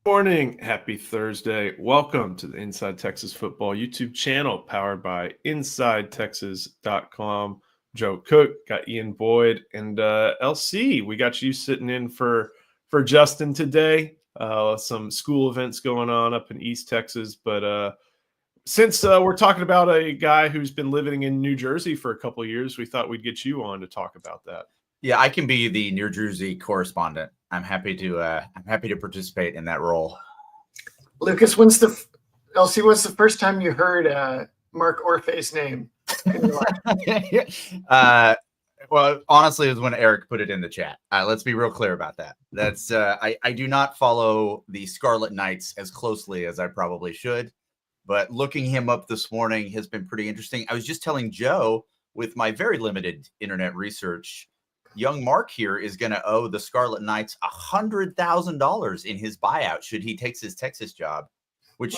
Morning. Happy Thursday. Welcome to the Inside Texas Football YouTube channel powered by InsideTexas.com. Joe Cook, got Ian Boyd, and LC. We got you sitting in for Justin today. Some school events going on up in East Texas. But since we're talking about a guy who's been living in New Jersey for a couple of years, we thought we'd get you on to talk about that. Yeah, I can be the New Jersey correspondent. I'm happy to participate in that role. Lucas, when's the first time you heard Mark Orphey's name? Well, honestly, it was when Eric put it in the chat. Let's be real clear about that. That's I do not follow the Scarlet Knights as closely as I probably should, but looking him up this morning has been pretty interesting. I was just telling Joe, with my very limited internet research, young Mark here is going to owe the Scarlet Knights $100,000 in his buyout should he takes his Texas job, which,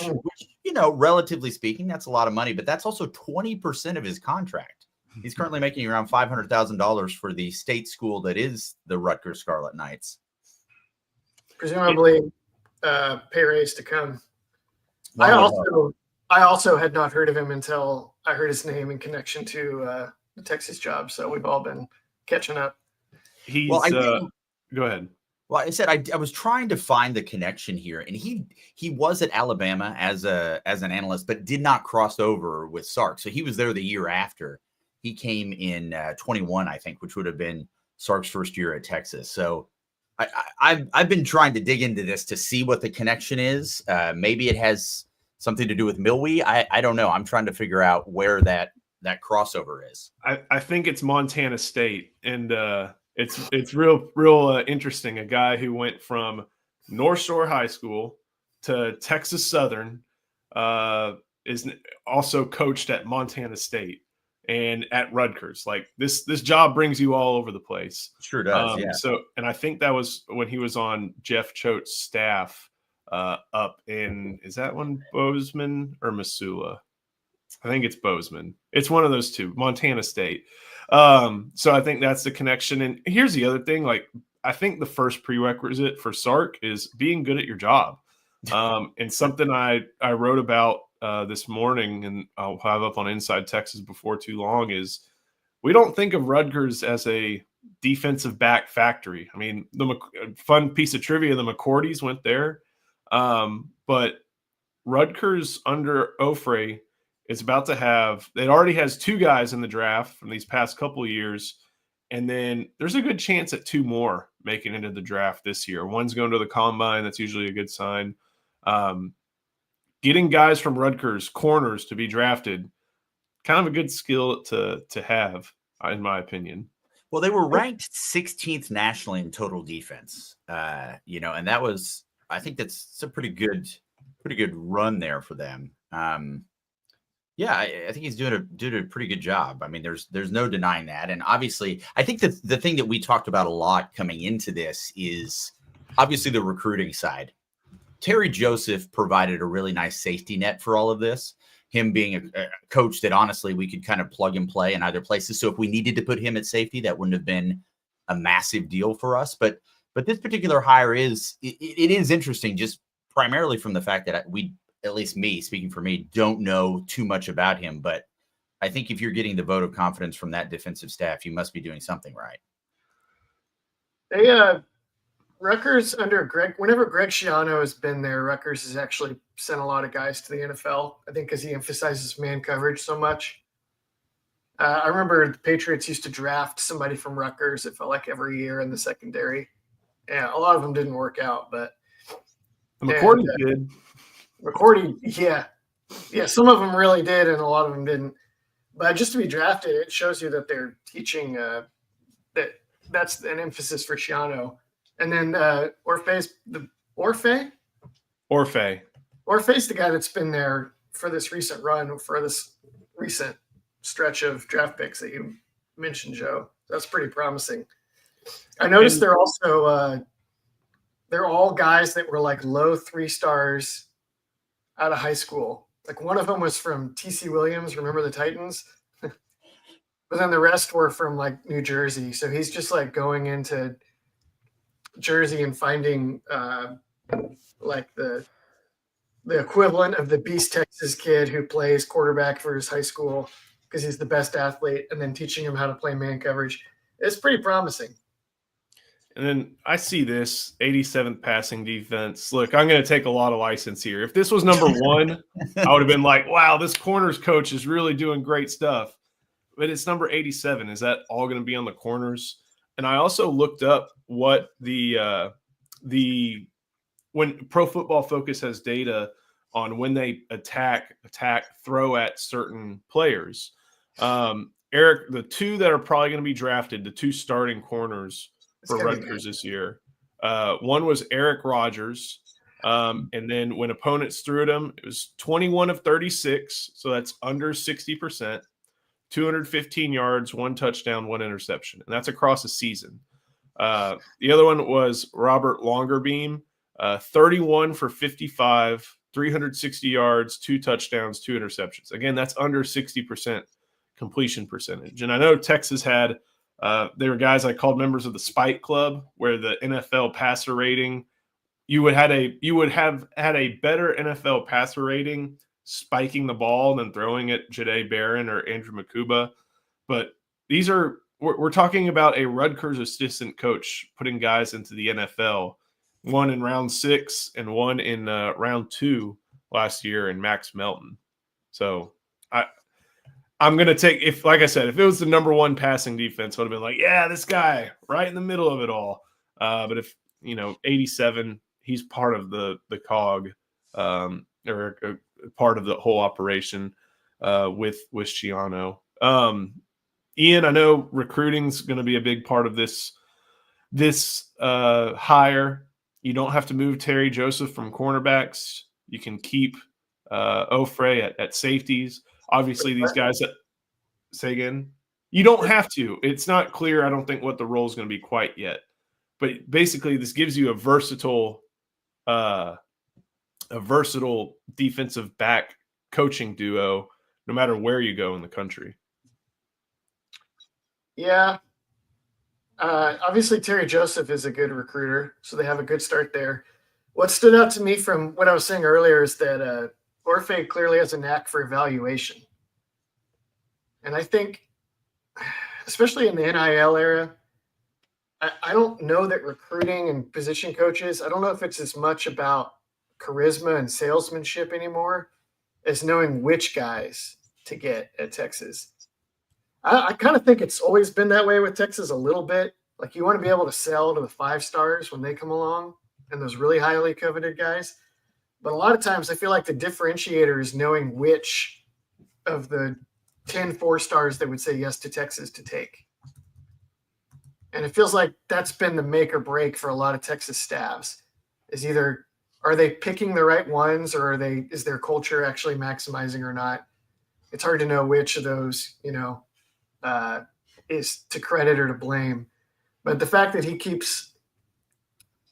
relatively speaking, that's a lot of money, but that's also 20% of his contract. He's currently making around $500,000 for the state school that is the Rutgers Scarlet Knights. Presumably, pay raise to come. I also had not heard of him until I heard his name in connection to the Texas job. So we've all been catching up. Go ahead. Well, I said I was trying to find the connection here, and he was at Alabama as an analyst, but did not cross over with Sark. So he was there the year after. He came in 21, I think, which would have been Sark's first year at Texas. So I've been trying to dig into this to see what the connection is. Maybe it has something to do with Milwee. I don't know. I'm trying to figure out where that crossover is. I think it's Montana State, and it's real interesting. A guy who went from North Shore High School to Texas Southern is also coached at Montana State and at Rutgers. Like this job brings you all over the place. Sure does. Yeah. So, and I think that was when he was on Jeff Choate's staff up in, is that one Bozeman or Missoula? I think it's Bozeman. It's one of those two, Montana State. So I think that's the connection. And here's the other thing. Like, I think the first prerequisite for Sark is being good at your job. And something I wrote about this morning, and I'll have up on Inside Texas before too long, is we don't think of Rutgers as a defensive back factory. I mean, the fun piece of trivia, the McCourties went there. But Rutgers under Orphey is about to have – it already has two guys in the draft from these past couple of years, and then there's a good chance at two more making into the draft this year. One's going to the combine. That's usually a good sign. Getting guys from Rutgers, corners, to be drafted, kind of a good skill to have, in my opinion. Well, they were ranked 16th nationally in total defense, and that was – I think that's a pretty good run there for them. Yeah, I think he's doing a pretty good job. I mean, there's no denying that. And obviously, I think that the thing that we talked about a lot coming into this is obviously the recruiting side. Terry Joseph provided a really nice safety net for all of this, him being a coach that honestly we could kind of plug and play in either places. So if we needed to put him at safety, that wouldn't have been a massive deal for us. But this particular hire is interesting, just primarily from the fact that we, at least me, speaking for me, don't know too much about him. But I think if you're getting the vote of confidence from that defensive staff, you must be doing something right. Rutgers under whenever Greg Schiano has been there, Rutgers has actually sent a lot of guys to the NFL, I think because he emphasizes man coverage so much. I remember the Patriots used to draft somebody from Rutgers, it felt like every year in the secondary. Yeah, a lot of them didn't work out, but McCourty did. McCourty, yeah, some of them really did, and a lot of them didn't. But just to be drafted, it shows you that they're teaching that's an emphasis for Schiano. And then Orphey's the guy that's been there for this recent run, for this recent stretch of draft picks that you mentioned, Joe. That's pretty promising. I noticed they're also they're all guys that were like low 3 stars out of high school. Like one of them was from TC Williams, remember the Titans? But then the rest were from like New Jersey. So he's just like going into Jersey and finding like the equivalent of the Beast Texas kid who plays quarterback for his high school because he's the best athlete, and then teaching him how to play man coverage. It's pretty promising. And then I see this 87th passing defense. Look, I'm going to take a lot of license here. If this was number 1, I would have been like, wow, this corners coach is really doing great stuff. But it's number 87. Is that all going to be on the corners? And I also looked up what when Pro Football Focus has data on when they attack, throw at certain players. Eric, the 2 that are probably going to be drafted, the 2 starting corners for Rutgers this year. One was Eric Rogers. And then when opponents threw at him, it was 21 of 36. So that's under 60%, 215 yards, 1 touchdown, 1 interception. And that's across a season. The other one was Robert Longerbeam, 31 for 55, 360 yards, 2 touchdowns, 2 interceptions. Again, that's under 60% completion percentage. And I know Texas had they were guys I called members of the Spike Club, where the NFL passer rating, you would have had a better NFL passer rating spiking the ball than throwing it Jahdae Barron or Andrew Makuba. But we're talking about a Rutgers assistant coach putting guys into the NFL, one in round 6 and one in round 2 last year in Max Melton. So I'm going to take, like I said, if it was the number 1 passing defense, I would have been like, yeah, this guy right in the middle of it all. But if, 87, he's part of the cog or part of the whole operation with Schiano. Ian, I know recruiting's going to be a big part of this hire. You don't have to move Terry Joseph from cornerbacks. You can keep Orphey at safeties. Obviously, these guys that say again, you don't have to. It's not clear, I don't think, what the role is going to be quite yet. But basically, this gives you a versatile defensive back coaching duo, no matter where you go in the country. Yeah. Obviously, Terry Joseph is a good recruiter, so they have a good start there. What stood out to me from what I was saying earlier is that Orphey clearly has a knack for evaluation. And I think, especially in the NIL era, I don't know that recruiting and position coaches, I don't know if it's as much about charisma and salesmanship anymore as knowing which guys to get at Texas. I kind of think it's always been that way with Texas a little bit. Like, you want to be able to sell to the 5 stars when they come along and those really highly coveted guys. But a lot of times I feel like the differentiator is knowing which of the 10 4-stars that would say yes to Texas to take. And it feels like that's been the make or break for a lot of Texas staffs, is either are they picking the right ones, or is their culture actually maximizing or not? It's hard to know which of those, is to credit or to blame. But the fact that he keeps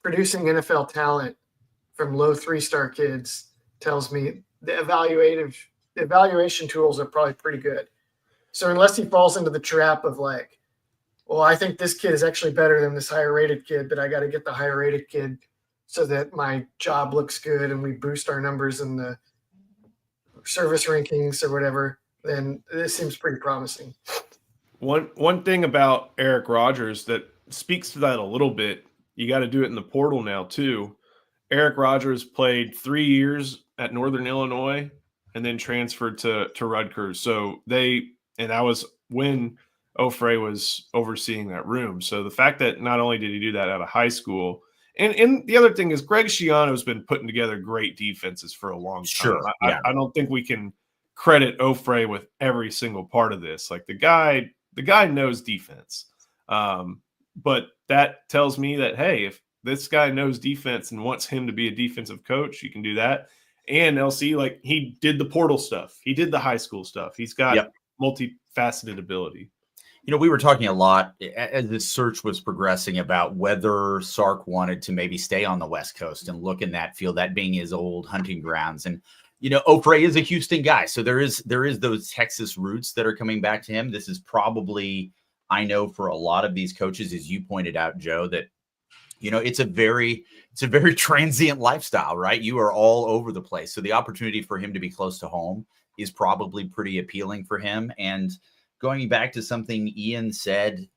producing NFL talent from low 3-star kids tells me the evaluation tools are probably pretty good. So unless he falls into the trap of like, well, I think this kid is actually better than this higher rated kid, but I got to get the higher rated kid so that my job looks good and we boost our numbers in the service rankings or whatever, then this seems pretty promising. One thing about Eric Rogers that speaks to that a little bit, you got to do it in the portal now too. Eric Rogers played 3 years at Northern Illinois and then transferred to Rutgers. So that was when Orphey was overseeing that room. So the fact that not only did he do that out of high school, and the other thing is Greg Schiano has been putting together great defenses for a long time. Sure, yeah. I don't think we can credit Orphey with every single part of this. Like the guy knows defense. But that tells me that, hey, if this guy knows defense and wants him to be a defensive coach, you can do that. And LC, like, he did the portal stuff. He did the high school stuff. He's got multifaceted ability. We were talking a lot as this search was progressing about whether Sark wanted to maybe stay on the West Coast and look in that field, that being his old hunting grounds. And, Orphey is a Houston guy. So there is those Texas roots that are coming back to him. This is probably, I know for a lot of these coaches, as you pointed out, Joe, that You know, it's a very transient lifestyle, right? You are all over the place. So the opportunity for him to be close to home is probably pretty appealing for him. And going back to something Ian said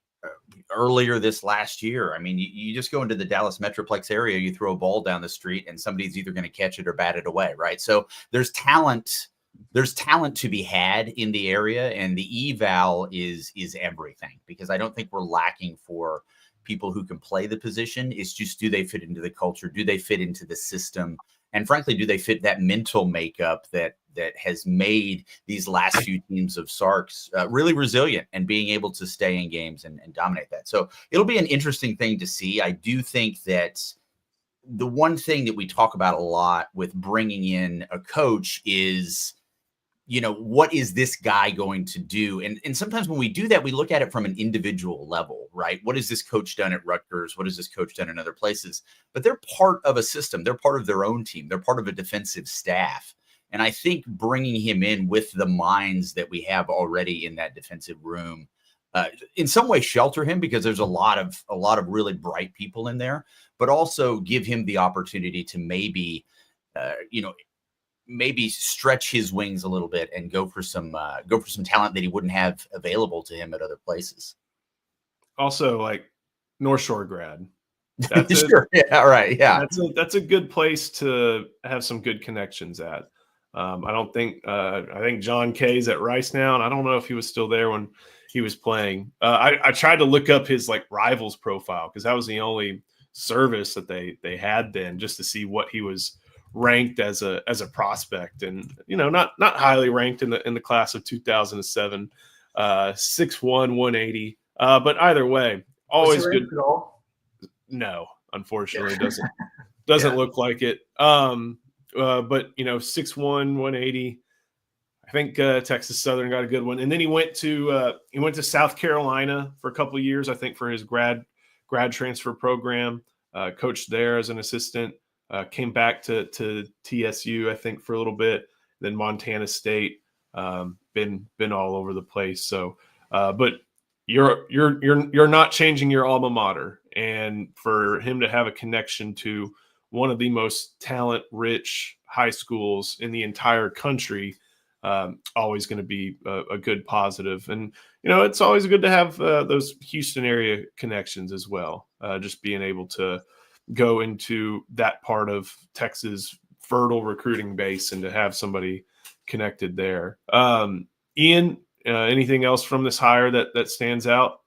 earlier this last year, I mean, you just go into the Dallas Metroplex area, you throw a ball down the street and somebody's either going to catch it or bat it away, right? So there's talent to be had in the area, and the eval is everything, because I don't think we're lacking for people who can play the position. It's just, do they fit into the culture? Do they fit into the system? And frankly, do they fit that mental makeup that has made these last few teams of Sarks really resilient and being able to stay in games and dominate that? So it'll be an interesting thing to see. I do think that the one thing that we talk about a lot with bringing in a coach is, you know, what is this guy going to do? And sometimes when we do that, we look at it from an individual level, right? What has this coach done at Rutgers? What has this coach done in other places? But they're part of a system. They're part of their own team. They're part of a defensive staff. And I think bringing him in with the minds that we have already in that defensive room, in some way shelter him, because there's a lot of really bright people in there, but also give him the opportunity to maybe, maybe stretch his wings a little bit and go for some talent that he wouldn't have available to him at other places. Also, like, North Shore grad. That's sure. Yeah. Right. Yeah. That's a good place to have some good connections at. I think John Kay's at Rice now, and I don't know if he was still there when he was playing. I tried to look up his like rivals profile, because that was the only service that they had then, just to see what he was ranked as a prospect, and not highly ranked in the class of 2007, 6'1", 180. But either way, always good. At all? No, unfortunately, doesn't look like it. But 6'1", 180. I think Texas Southern got a good one, and then he went to South Carolina for a couple of years, I think, for his grad transfer program. Coached there as an assistant. Came back to TSU, I think, for a little bit. Then Montana State. Been all over the place. So, but you're not changing your alma mater, and for him to have a connection to one of the most talent-rich high schools in the entire country, always going to be a good positive. And it's always good to have those Houston area connections as well. Just being able to go into that part of Texas' fertile recruiting base and to have somebody connected there. Ian, anything else from this hire that stands out?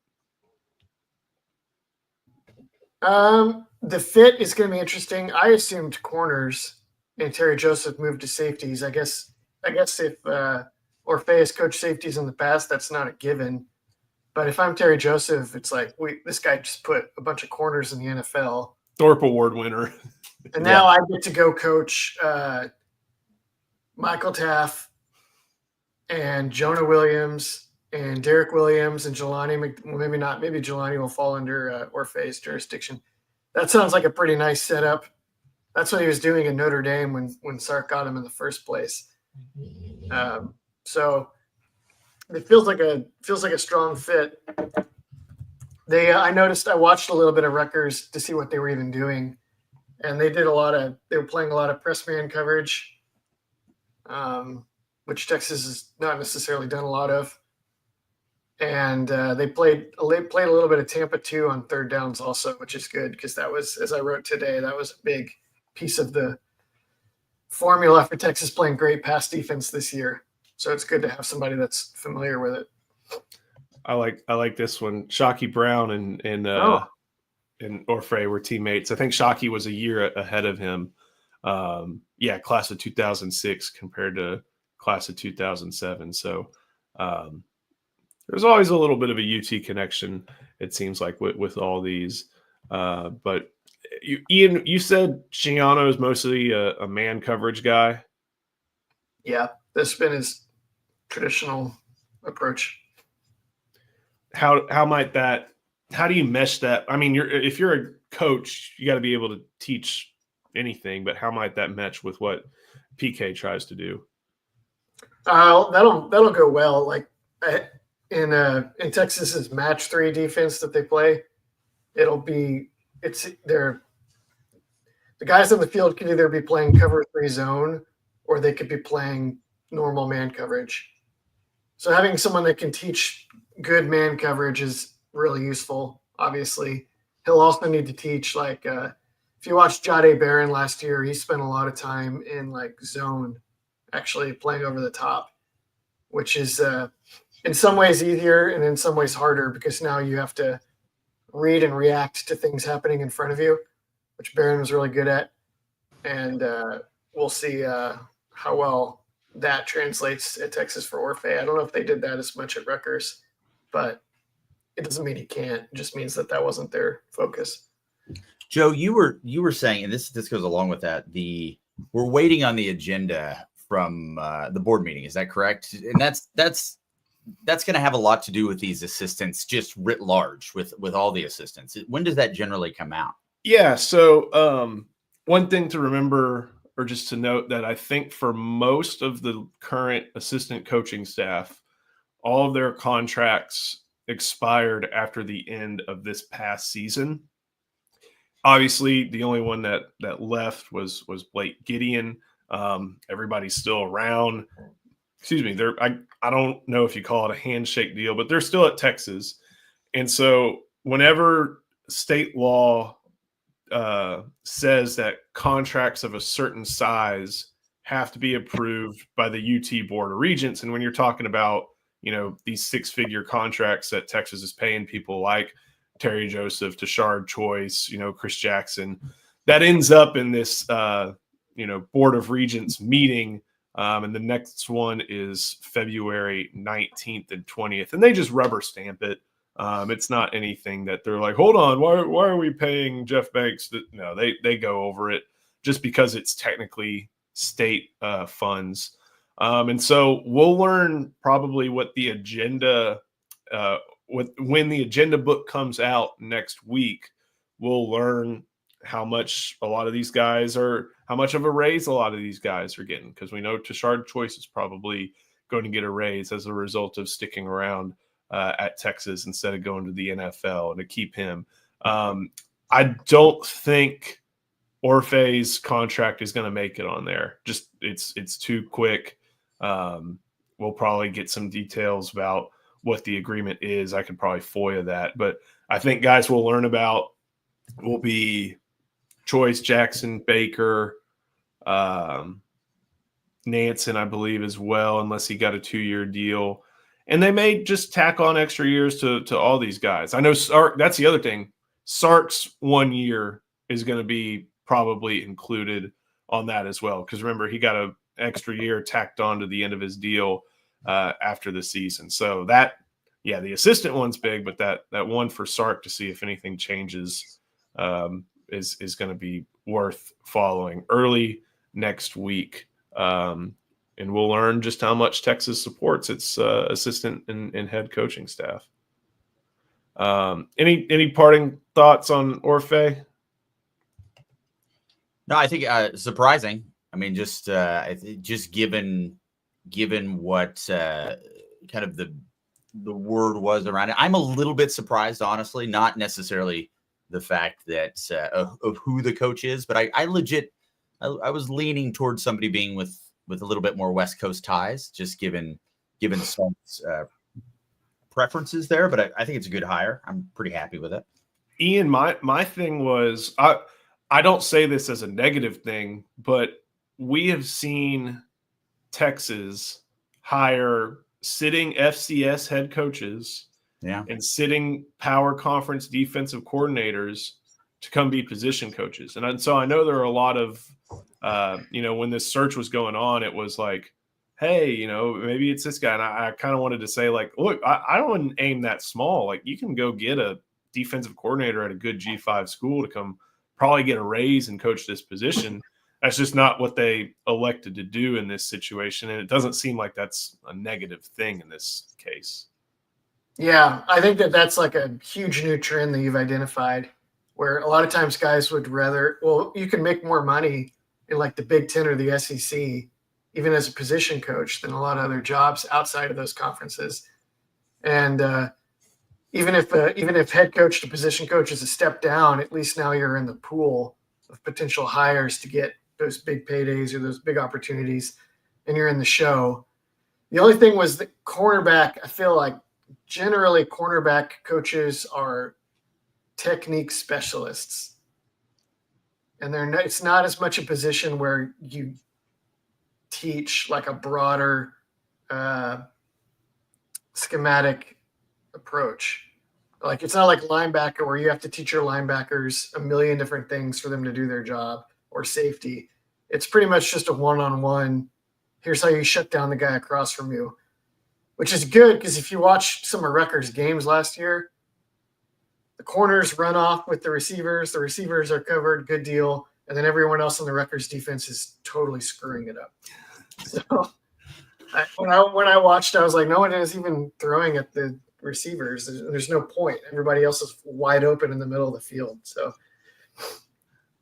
The fit is going to be interesting. I assumed corners and Terry Joseph moved to safeties. I guess if Orphey has coached safeties in the past, that's not a given. But if I'm Terry Joseph, it's like, this guy just put a bunch of corners in the NFL. Thorpe Award winner. And now I get to go coach Michael Taff and Jonah Williams and Derek Williams and Jelani. Maybe Jelani will fall under Orphey's jurisdiction. That sounds like a pretty nice setup. That's what he was doing in Notre Dame when Sark got him in the first place. So it feels like a strong fit. I noticed, I watched a little bit of Rutgers to see what they were even doing, and they were playing a lot of press man coverage, which Texas has not necessarily done a lot of. And they played a little bit of Tampa 2 on third downs also, which is good, because that was, as I wrote today, that was a big piece of the formula for Texas playing great pass defense this year. So it's good to have somebody that's familiar with it. I like this one. Shockey Brown and Orphey were teammates. I think Shockey was a year ahead of him. Class of 2006 compared to class of 2007. So there's always a little bit of a UT connection, it seems like, with all these. But Ian, you said Schiano is mostly a man coverage guy. Yeah, that's been his traditional approach. How do you mesh that? I mean, if you're a coach, you got to be able to teach anything, but how might that match with what PK tries to do? That'll go well. Like in Texas's match 3 defense that they play, it'll be the guys on the field could either be playing cover 3 zone or they could be playing normal man coverage. So having someone that can teach good man coverage is really useful. Obviously, he'll also need to teach if you watched Jade Barron last year, he spent a lot of time in zone, actually playing over the top, which is in some ways easier and in some ways harder because now you have to read and react to things happening in front of you, which Barron was really good at. And we'll see how well that translates at Texas for Orphey. I don't know if they did that as much at Rutgers, but it doesn't mean he can't. It just means that wasn't their focus. Joe, you were saying, and this goes along with that, we're waiting on the agenda from the board meeting. Is that correct? And that's going to have a lot to do with these assistants, just writ large with all the assistants. When does that generally come out? Yeah. So one thing to remember, or just to note, that I think for most of the current assistant coaching staff, all of their contracts expired after the end of this past season. Obviously, the only one that left was Blake Gideon. Everybody's still around. Excuse me. I don't know if you call it a handshake deal, but they're still at Texas. And so whenever state law says that contracts of a certain size have to be approved by the UT Board of Regents, and when you're talking about these 6-figure contracts that Texas is paying people like Terry Joseph, Tashard Choice, Chris Jackson, that ends up in this Board of Regents meeting, and the next one is February 19th and 20th, and they just rubber stamp it. It's not anything that they're like, hold on, why are we paying Jeff Banks? No, they go over it just because it's technically state funds. And so we'll learn probably what the agenda, when the agenda book comes out next week, we'll learn how much a lot of these guys are, how much of a raise a lot of these guys are getting. Because we know Tashard Choice is probably going to get a raise as a result of sticking around at Texas instead of going to the NFL, and to keep him. I don't think Orphey's contract is going to make it on there. Just it's too quick. We'll probably get some details about what the agreement is. I could probably FOIA that, but I think guys will learn about will be Choice, Jackson, Baker, Nansen, I believe, as well, unless he got a 2-year deal. And they may just tack on extra years to all these guys. I know Sark, that's the other thing. Sark's 1 year is going to be probably included on that as well. Because remember, he got an extra year tacked on to the end of his deal after the season. So that, yeah, the assistant one's big, but that one for Sark to see if anything changes is going to be worth following early next week. And we'll learn just how much Texas supports its assistant and head coaching staff. Any parting thoughts on Orphey? No, I think surprising. I mean, just given what kind of the word was around it, I'm a little bit surprised, honestly. Not necessarily the fact that of who the coach is, but I was leaning towards somebody being with a little bit more West Coast ties, just given some preferences there. But I think it's a good hire. I'm pretty happy with it. Ian, my thing was, I don't say this as a negative thing, but we have seen Texas hire sitting FCS head coaches and sitting power conference defensive coordinators to come be position coaches. And so I know there are a lot of, when this search was going on, it was like, hey, maybe it's this guy. And I kind of wanted to say, like, look, I don't aim that small. Like, you can go get a defensive coordinator at a good G5 school to come probably get a raise and coach this position. That's just not what they elected to do in this situation. And it doesn't seem like that's a negative thing in this case. Yeah, I think that's like a huge new trend that you've identified, where a lot of times guys would rather, you can make more money in like the Big Ten or the SEC, even as a position coach, than a lot of other jobs outside of those conferences. And even if head coach to position coach is a step down, at least now you're in the pool of potential hires to get those big paydays or those big opportunities, and you're in the show. The only thing was the cornerback. I feel like generally cornerback coaches are technique specialists, and it's not as much a position where you teach like a broader schematic approach. Like it's not like linebacker where you have to teach your linebackers a million different things for them to do their job, or safety. It's pretty much just a one-on-one. Here's how you shut down the guy across from you, which is good because if you watch some of Rutgers games last year, the corners run off with the receivers are covered, good deal, and then everyone else on the Rutgers defense is totally screwing it up. So when I watched, I was like, no one is even throwing at the receivers. There's no point. Everybody else is wide open in the middle of the field. So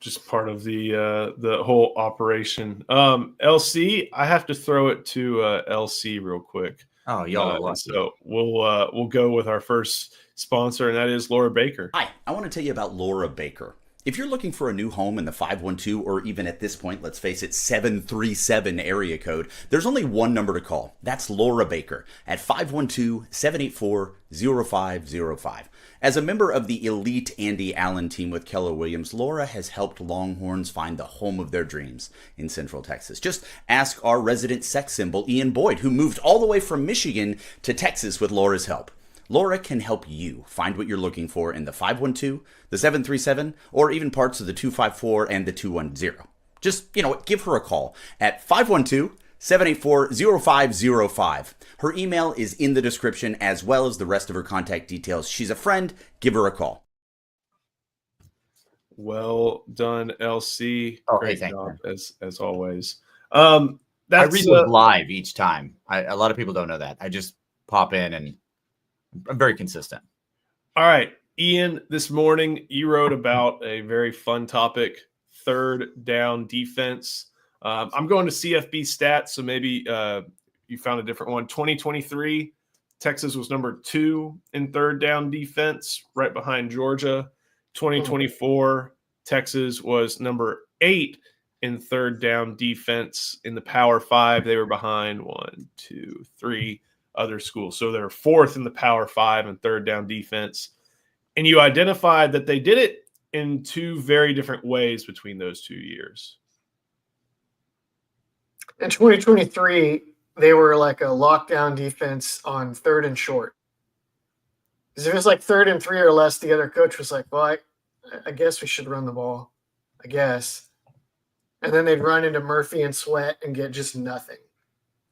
just part of the whole operation. LC, I have to throw it to LC real quick. Oh, y'all are lucky. So we'll go with our first sponsor, and that is Laura Baker. Hi, I want to tell you about Laura Baker. If you're looking for a new home in the 512, or even at this point, let's face it, 737 area code, there's only one number to call. That's Laura Baker at 512-784-0505. As a member of the elite Andy Allen team with Keller Williams, Laura has helped Longhorns find the home of their dreams in Central Texas. Just ask our resident sex symbol, Ian Boyd, who moved all the way from Michigan to Texas with Laura's help. Laura can help you find what you're looking for in the 512, the 737, or even parts of the 254 and the 210. Just, give her a call at 512-784-0505. Her email is in the description as well as the rest of her contact details. She's a friend. Give her a call. Well done, LC. Oh, Great hey, job, thanks, as always. I read those live each time. A lot of people don't know that. I just pop in and I'm very consistent. All right, Ian, this morning you wrote about a very fun topic, third down defense. I'm going to CFB stats, so maybe you found a different one. 2023, Texas was number 2 in third down defense, right behind Georgia. 2024, Texas was number 8 in third down defense. In the Power 5, they were behind 1, 2, 3 other schools. So they're 4th in the Power 5 in third down defense. And you identified that they did it in 2 very different ways between those 2 years. In 2023, they were like a lockdown defense on 3rd and short. Because if it was like 3rd and 3 or less, the other coach was like, well, I guess we should run the ball. I guess. And then they'd run into Murphy and Sweat and get just nothing.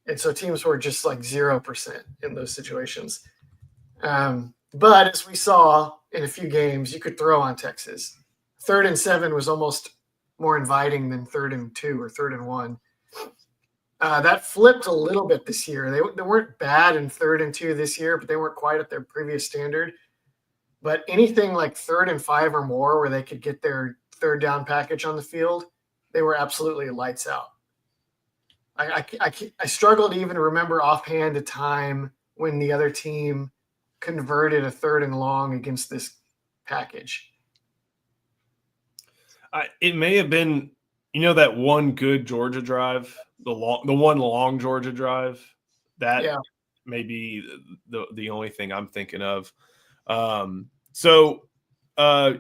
And so teams were just like 0% in those situations. But as we saw in a few games, you could throw on Texas. 3rd and 7 was almost more inviting than 3rd and 2 or 3rd and 1. That flipped a little bit this year. They weren't bad in 3rd and 2 this year, but they weren't quite at their previous standard. But anything like 3rd and 5 or more where they could get their third down package on the field, they were absolutely lights out. I struggle to even remember offhand a time when the other team converted a 3rd and long against this package. It may have been, that one good Georgia drive, the one long Georgia drive. That may be the only thing I'm thinking of. So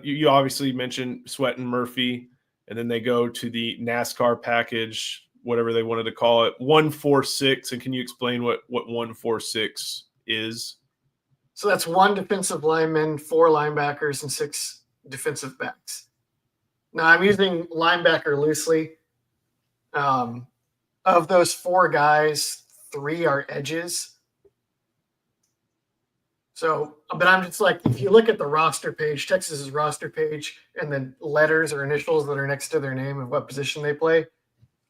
you obviously mentioned Sweat and Murphy, and then they go to the NASCAR package, whatever they wanted to call it, 1-4-6. And can you explain what 1-4-6 is? So that's 1 defensive lineman, 4 linebackers, and 6 defensive backs. Now I'm using linebacker loosely. Of those 4 guys, 3 are edges. So, but I'm just like, if you look at the roster page, Texas's roster page, and the letters or initials that are next to their name of what position they play,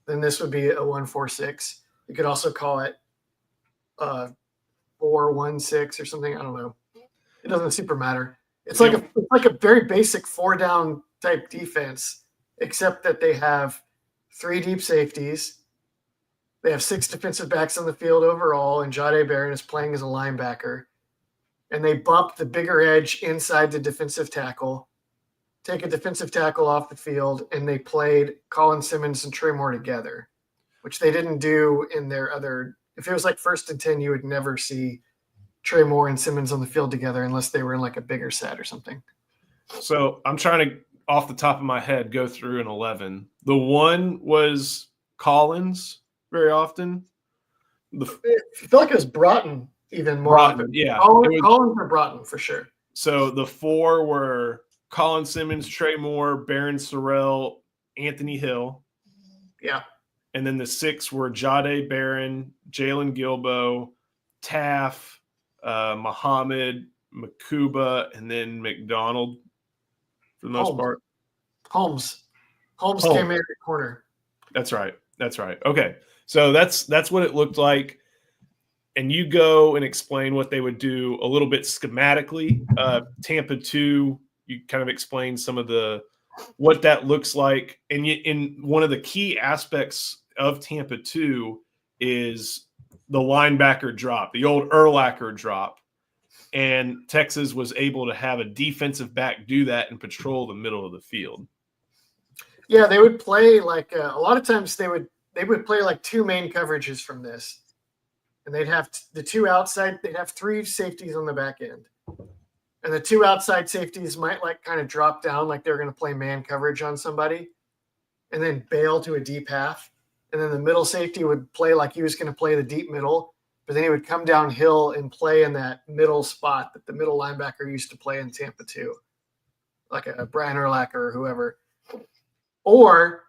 then this would be a 1-4-6. You could also call it 4-1-6 or something. I don't know. It doesn't super matter. It's like a very basic 4-down type defense, except that they have 3 deep safeties. They have 6 defensive backs on the field overall, and Jahdae Barron is playing as a linebacker. and they bump the bigger edge inside the defensive tackle, take a defensive tackle off the field, and they played Colin Simmons and Trey Moore together, which they didn't do in their other. If it was like 1st and 10, you would never see Trey Moore and Simmons on the field together unless they were in like a bigger set or something. So I'm trying to, off the top of my head, go through an 11. The one was Collins very often. I feel like it was Broughton even more Broughton, often. yeah. Collins or Broughton for sure. So the 4 were Colin Simmons, Trey Moore, Baron Sorrell, Anthony Hill. Yeah. And then the 6 were Jade Barron, Jalen Gilbo, Taff, Muhammad, Makuba, and then McDonald for the most part. Holmes came in at the corner. That's right. Okay. So that's what it looked like. And you go and explain what they would do a little bit schematically. Tampa 2, you kind of explain some of what that looks like. And in one of the key aspects of Tampa 2 is the linebacker drop, the old Urlacher drop. And Texas was able to have a defensive back do that and patrol the middle of the field. Yeah, they would play like a lot of times they would play like 2 main coverages from this. And they'd have the 2 outside, they'd have 3 safeties on the back end. And the 2 outside safeties might like kind of drop down like they're going to play man coverage on somebody and then bail to a deep half. And then the middle safety would play like he was going to play the deep middle, but then he would come downhill and play in that middle spot that the middle linebacker used to play in Tampa 2, like a Brian Urlacher or whoever. Or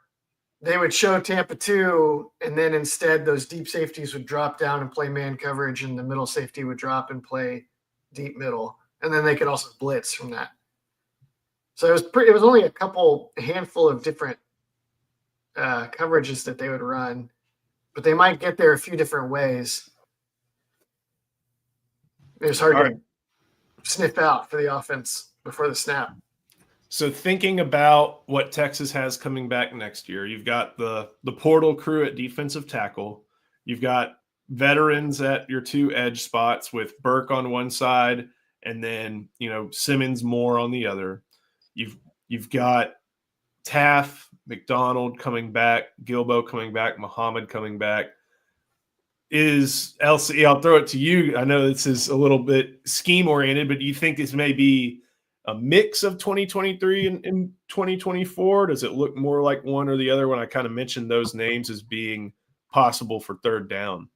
they would show Tampa 2, and then instead those deep safeties would drop down and play man coverage, and the middle safety would drop and play deep middle. And then they could also blitz from that. So it was only a handful of different coverages that they would run, but they might get there a few different ways. It was hard to sniff out for the offense before the snap. So thinking about what Texas has coming back next year, you've got the portal crew at defensive tackle. You've got veterans at your 2 edge spots with Burke on one side and then, Simmons Moore on the other. You've got Taff, McDonald coming back, Gilbo coming back, Muhammad coming back. Elsie, I'll throw it to you. I know this is a little bit scheme oriented, but do you think this may be a mix of 2023 and 2024? Does it look more like one or the other when I kind of mentioned those names as being possible for 3rd down?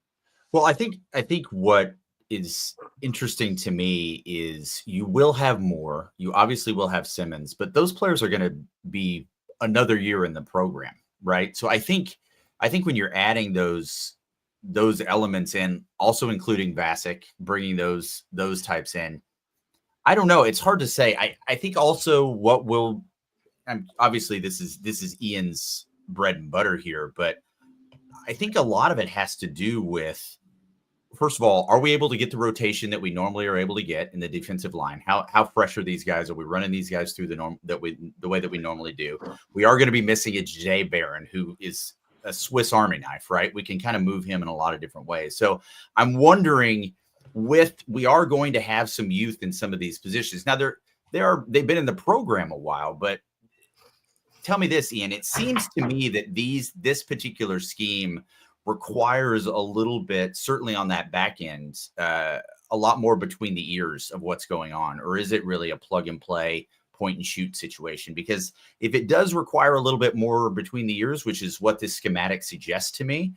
Well, I think what is interesting to me is you will have more. You obviously will have Simmons, but those players are going to be another year in the program, right? So I think when you're adding those elements in, also including Vasic, bringing those types in, I don't know. It's hard to say. I think also what will, obviously this is Ian's bread and butter here, but I think a lot of it has to do with, first of all, are we able to get the rotation that we normally are able to get in the defensive line? How fresh are these guys? Are we running these guys through the way that we normally do? We are going to be missing a Jay Barron, who is a Swiss Army knife, right? We can kind of move him in a lot of different ways. So I'm wondering, we are going to have some youth in some of these positions. Now they've been in the program a while, but tell me this, Ian, it seems to me that this particular scheme requires a little bit, certainly on that back end, a lot more between the ears of what's going on. Or is it really a plug and play, point and shoot situation? Because if it does require a little bit more between the ears, which is what this schematic suggests to me,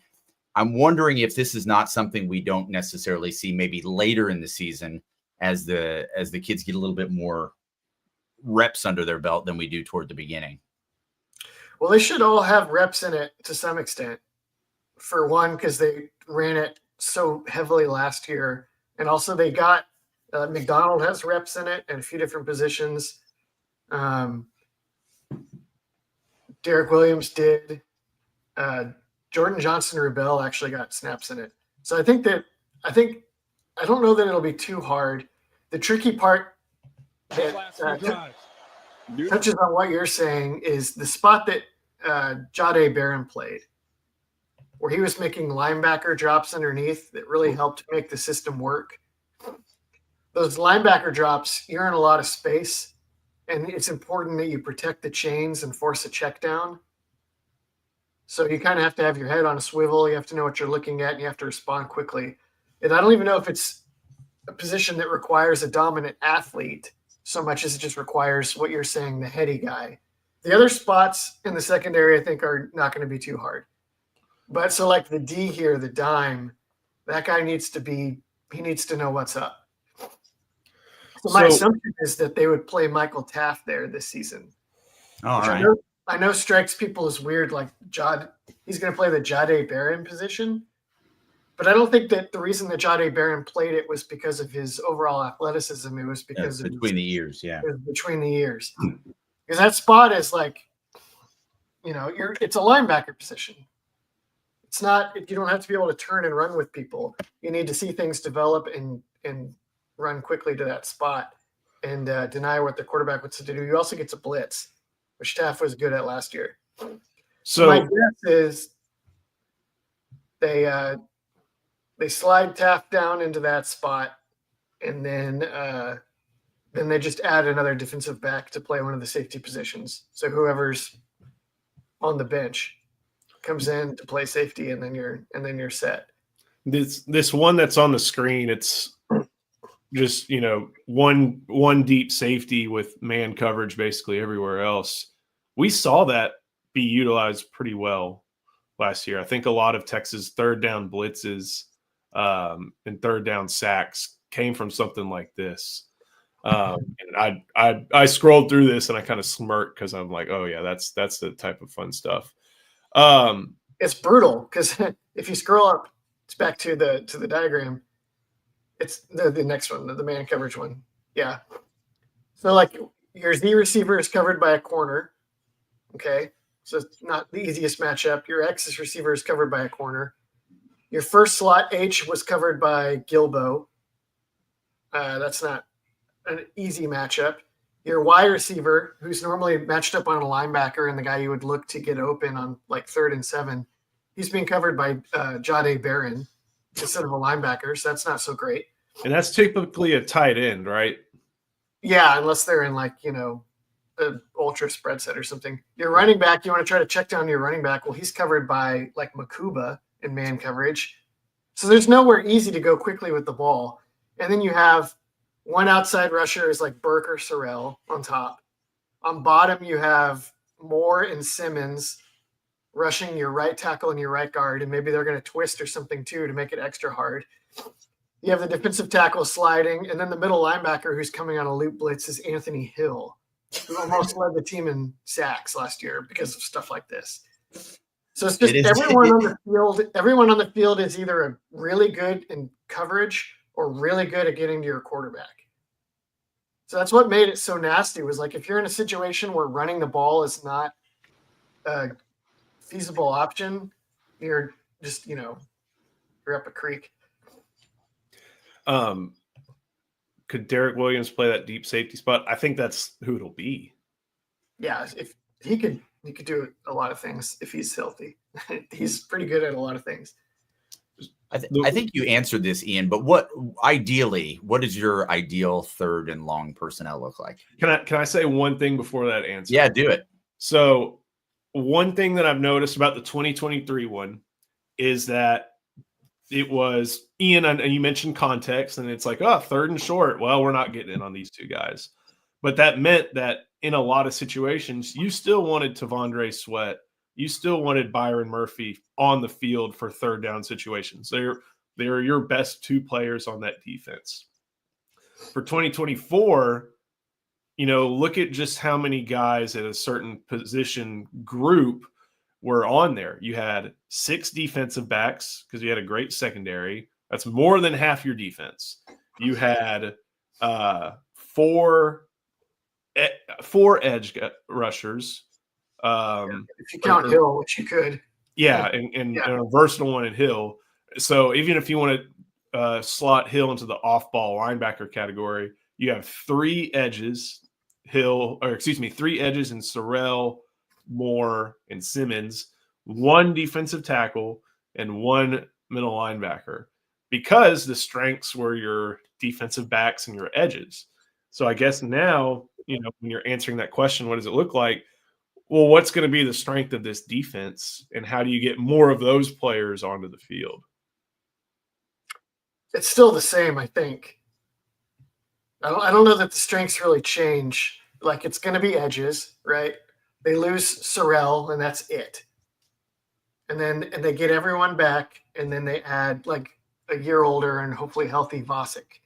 I'm wondering if this is not something we don't necessarily see maybe later in the season as the kids get a little bit more reps under their belt than we do toward the beginning. Well, they should all have reps in it to some extent. For one, because they ran it so heavily last year. And also they got McDonald has reps in it and a few different positions. Derek Williams did. Jordan Johnson-Rubel actually got snaps in it. So I don't know that it'll be too hard. The tricky part that touches on what you're saying is the spot that Jade Barron played, where he was making linebacker drops underneath that really helped make the system work. those linebacker drops, you're in a lot of space, and it's important that you protect the chains and force a check down. So you kind of have to have your head on a swivel. You have to know what you're looking at, and you have to respond quickly. And I don't even know if it's a position that requires a dominant athlete so much as it just requires what you're saying, the heady guy. The other spots in the secondary, I think, are not going to be too hard. But so like the D here, the dime, that guy needs to know what's up. So my assumption is that they would play Michael Taft there this season. All right. I know strikes people as weird, like he's going to play the Jahdae Barron position. But I don't think that the reason that Jahdae Barron played it was because of his overall athleticism. It was because of between the ears, yeah. Between the ears. Because that spot is like, it's a linebacker position. It's not, you don't have to be able to turn and run with people. You need to see things develop and run quickly to that spot and deny what the quarterback wants to do. You also get to blitz, which Taft was good at last year. So my guess is they slide Taft down into that spot, and then they just add another defensive back to play one of the safety positions. So whoever's on the bench comes in to play safety, and then you're set. This one that's on the screen, it's just one deep safety with man coverage basically everywhere else. We saw that be utilized pretty well last year. I think a lot of Texas third down blitzes and third down sacks came from something like this. And I scrolled through this and I kind of smirked because I'm like, oh yeah, that's the type of fun stuff. It's brutal because if you scroll up, it's back to the diagram. It's the next one, the man coverage one. Yeah. So like your Z receiver is covered by a corner. Okay. So it's not the easiest matchup. Your X's receiver is covered by a corner. Your first slot H was covered by Gilbo. That's not an easy matchup. Your Y receiver, who's normally matched up on a linebacker and the guy you would look to get open on like 3rd and 7, he's being covered by Jahdae Barron instead of a linebacker, so that's not so great. And that's typically a tight end, right? Yeah, unless they're in like, the ultra spread set or something. Your running back, you want to try to check down your running back. Well, he's covered by like Makuba in man coverage. So there's nowhere easy to go quickly with the ball. And then you have one outside rusher is like Burke or Sorrell on top. On bottom, you have Moore and Simmons rushing your right tackle and your right guard, and maybe they're going to twist or something too to make it extra hard. You have the defensive tackle sliding, and then the middle linebacker who's coming on a loop blitz is Anthony Hill, who almost led the team in sacks last year because of stuff like this. So it's just everyone on the field is either really good in coverage or really good at getting to your quarterback. So that's what made it so nasty, was like if you're in a situation where running the ball is not a feasible option, you're just, you're up a creek. Could Derek Williams play that deep safety spot? I think that's who it'll be. Yeah, if he could do a lot of things if he's healthy. He's pretty good at a lot of things. I think you answered this, Ian, but what does your ideal third and long personnel look like? Can I say one thing before that answer? Yeah, do it. So one thing that I've noticed about the 2023 one is that it was, Ian, and you mentioned context, and it's like, third and short. Well, we're not getting in on these two guys. But that meant that in a lot of situations, you still wanted Tavondre Sweat. You still wanted Byron Murphy on the field for third down situations. They're your best two players on that defense. For 2024, look at just how many guys at a certain position group were on there. You had 6 defensive backs because you had a great secondary. That's more than half your defense. You had 4 edge rushers. If you count Hill, which you could. Yeah, and a versatile one in Hill. So even if you want to slot Hill into the off-ball linebacker category, you have 3 edges, 3 edges in Sorrell, Moore, and Simmons, 1 defensive tackle, and 1 middle linebacker. Because the strengths were your defensive backs and your edges. So I guess now, when you're answering that question, what does it look like? Well, what's going to be the strength of this defense, and how do you get more of those players onto the field? It's still the same, I think. I don't know that the strengths really change. Like, it's going to be edges, right? They lose Sorrell, and that's it. And they get everyone back, and then they add like a year older and hopefully healthy Vosick.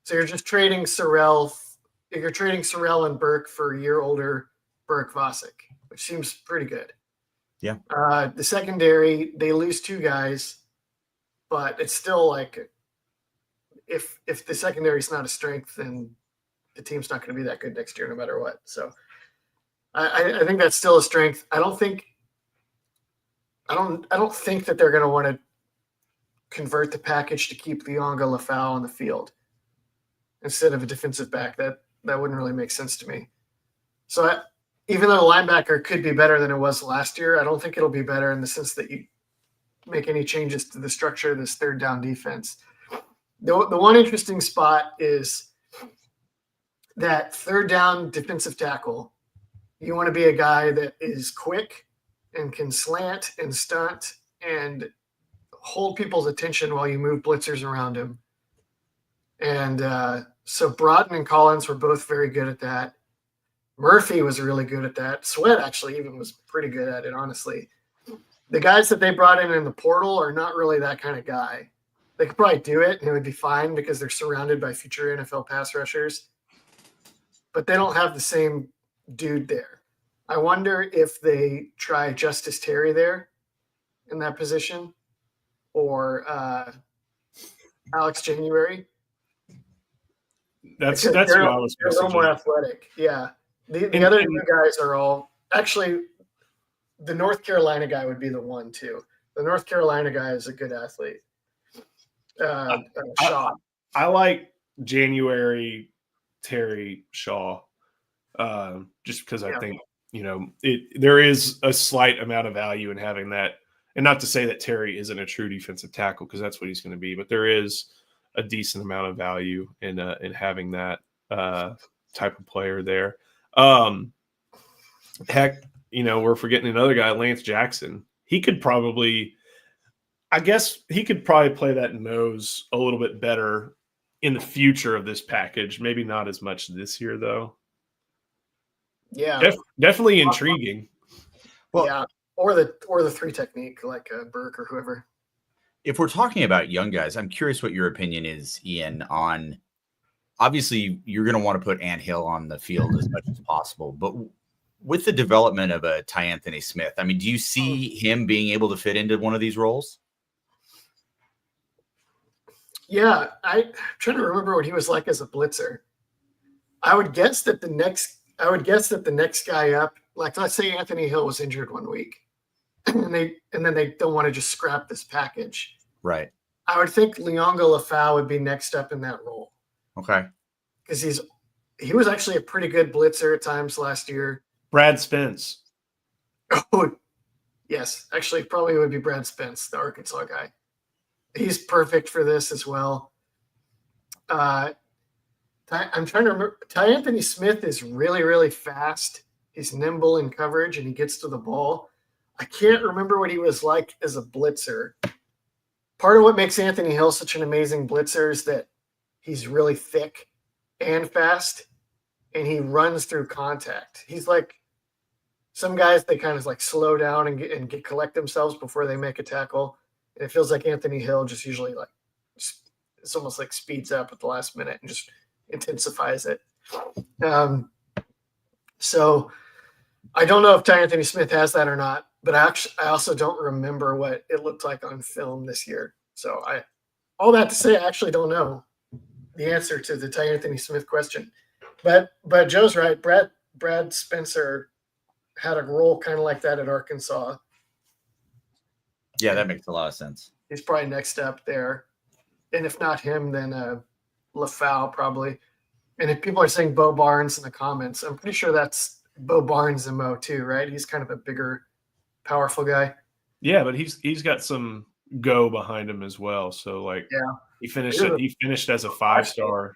So you're just trading Sorrell. You're trading Sorrell and Burke for a year older Burke Vosick, which seems pretty good. Yeah. The secondary, they lose 2 guys, but it's still like, if the secondary is not a strength, then the team's not going to be that good next year, no matter what. So I think that's still a strength. I don't think that they're going to want to convert the package to keep Leonga Lafau on the field instead of a defensive back. That wouldn't really make sense to me. So even though the linebacker could be better than it was last year, I don't think it'll be better in the sense that you make any changes to the structure of this third down defense. The one interesting spot is that third down defensive tackle. You want to be a guy that is quick and can slant and stunt and hold people's attention while you move blitzers around him. And so Broughton and Collins were both very good at that. Murphy was really good at that. Sweat actually even was pretty good at it, honestly. The guys that they brought in the portal are not really that kind of guy. They could probably do it, and it would be fine because they're surrounded by future NFL pass rushers. But they don't have the same dude there. I wonder if they try Justice Terry there in that position, or Alex January. That's Because what they're I was a little more athletic. Yeah. The other two guys are all actually, the North Carolina guy would be the one too. The North Carolina guy is a good athlete. Shaw. I like January, Terry, Shaw, just because I think there is a slight amount of value in having that, and not to say that Terry isn't a true defensive tackle, because that's what he's going to be, but there is a decent amount of value in having that type of player there. Heck, we're forgetting another guy, Lance Jackson. He could probably play that nose a little bit better in the future of this package. Maybe not as much this year, though. Yeah, definitely intriguing. Well, yeah, or the 3 technique like Burke or whoever. If we're talking about young guys, I'm curious what your opinion is, Ian, on obviously you're going to want to put Ant Hill on the field as much as possible, but with the development of a Ty Anthony Smith, I mean, do you see him being able to fit into one of these roles? Yeah, I'm trying to remember what he was like as a blitzer. I would guess that the next guy up, like let's say Anthony Hill was injured one week, and then they don't want to just scrap this package. Right. I would think Leonga Lafau would be next up in that role. Okay. Because he was actually a pretty good blitzer at times last year. Brad Spence. Oh, yes. Actually, probably would be Brad Spence, the Arkansas guy. He's perfect for this as well. I'm trying to remember. Ty Anthony Smith is really, really fast. He's nimble in coverage, and he gets to the ball. I can't remember what he was like as a blitzer. Part of what makes Anthony Hill such an amazing blitzer is that he's really thick and fast, and he runs through contact. He's like some guys, they kind of like slow down and collect themselves before they make a tackle. And it feels like Anthony Hill just usually it's almost like speeds up at the last minute and just intensifies it. So I don't know if Ty Anthony Smith has that or not, but I also don't remember what it looked like on film this year. So all that to say, I actually don't know the answer to the Ty Anthony Smith question. But Joe's right. Brad Spencer had a role kind of like that at Arkansas. Yeah, that makes a lot of sense. He's probably next up there. And if not him, then LaFau probably. And if people are saying Bo Barnes in the comments, I'm pretty sure that's Bo Barnes' MO too, right? He's kind of a bigger, powerful guy. Yeah, but he's got some go behind him as well. So like, Yeah. he finished as a 5-star.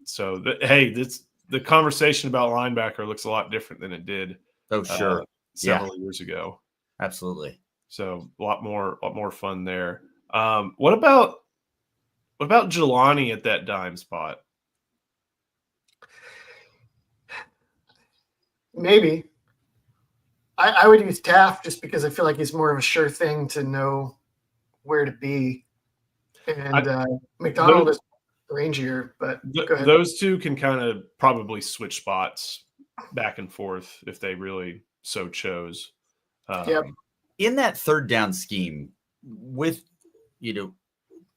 So the conversation about linebacker looks a lot different than it did. Oh, sure. Several years ago. Absolutely. So a lot more fun there. What about Jelani at that dime spot? Maybe. I would use Taft just because I feel like he's more of a sure thing to know where to be. And McDonald is rangier, but go ahead. Those two can kind of probably switch spots back and forth if they really so chose. In that third down scheme, with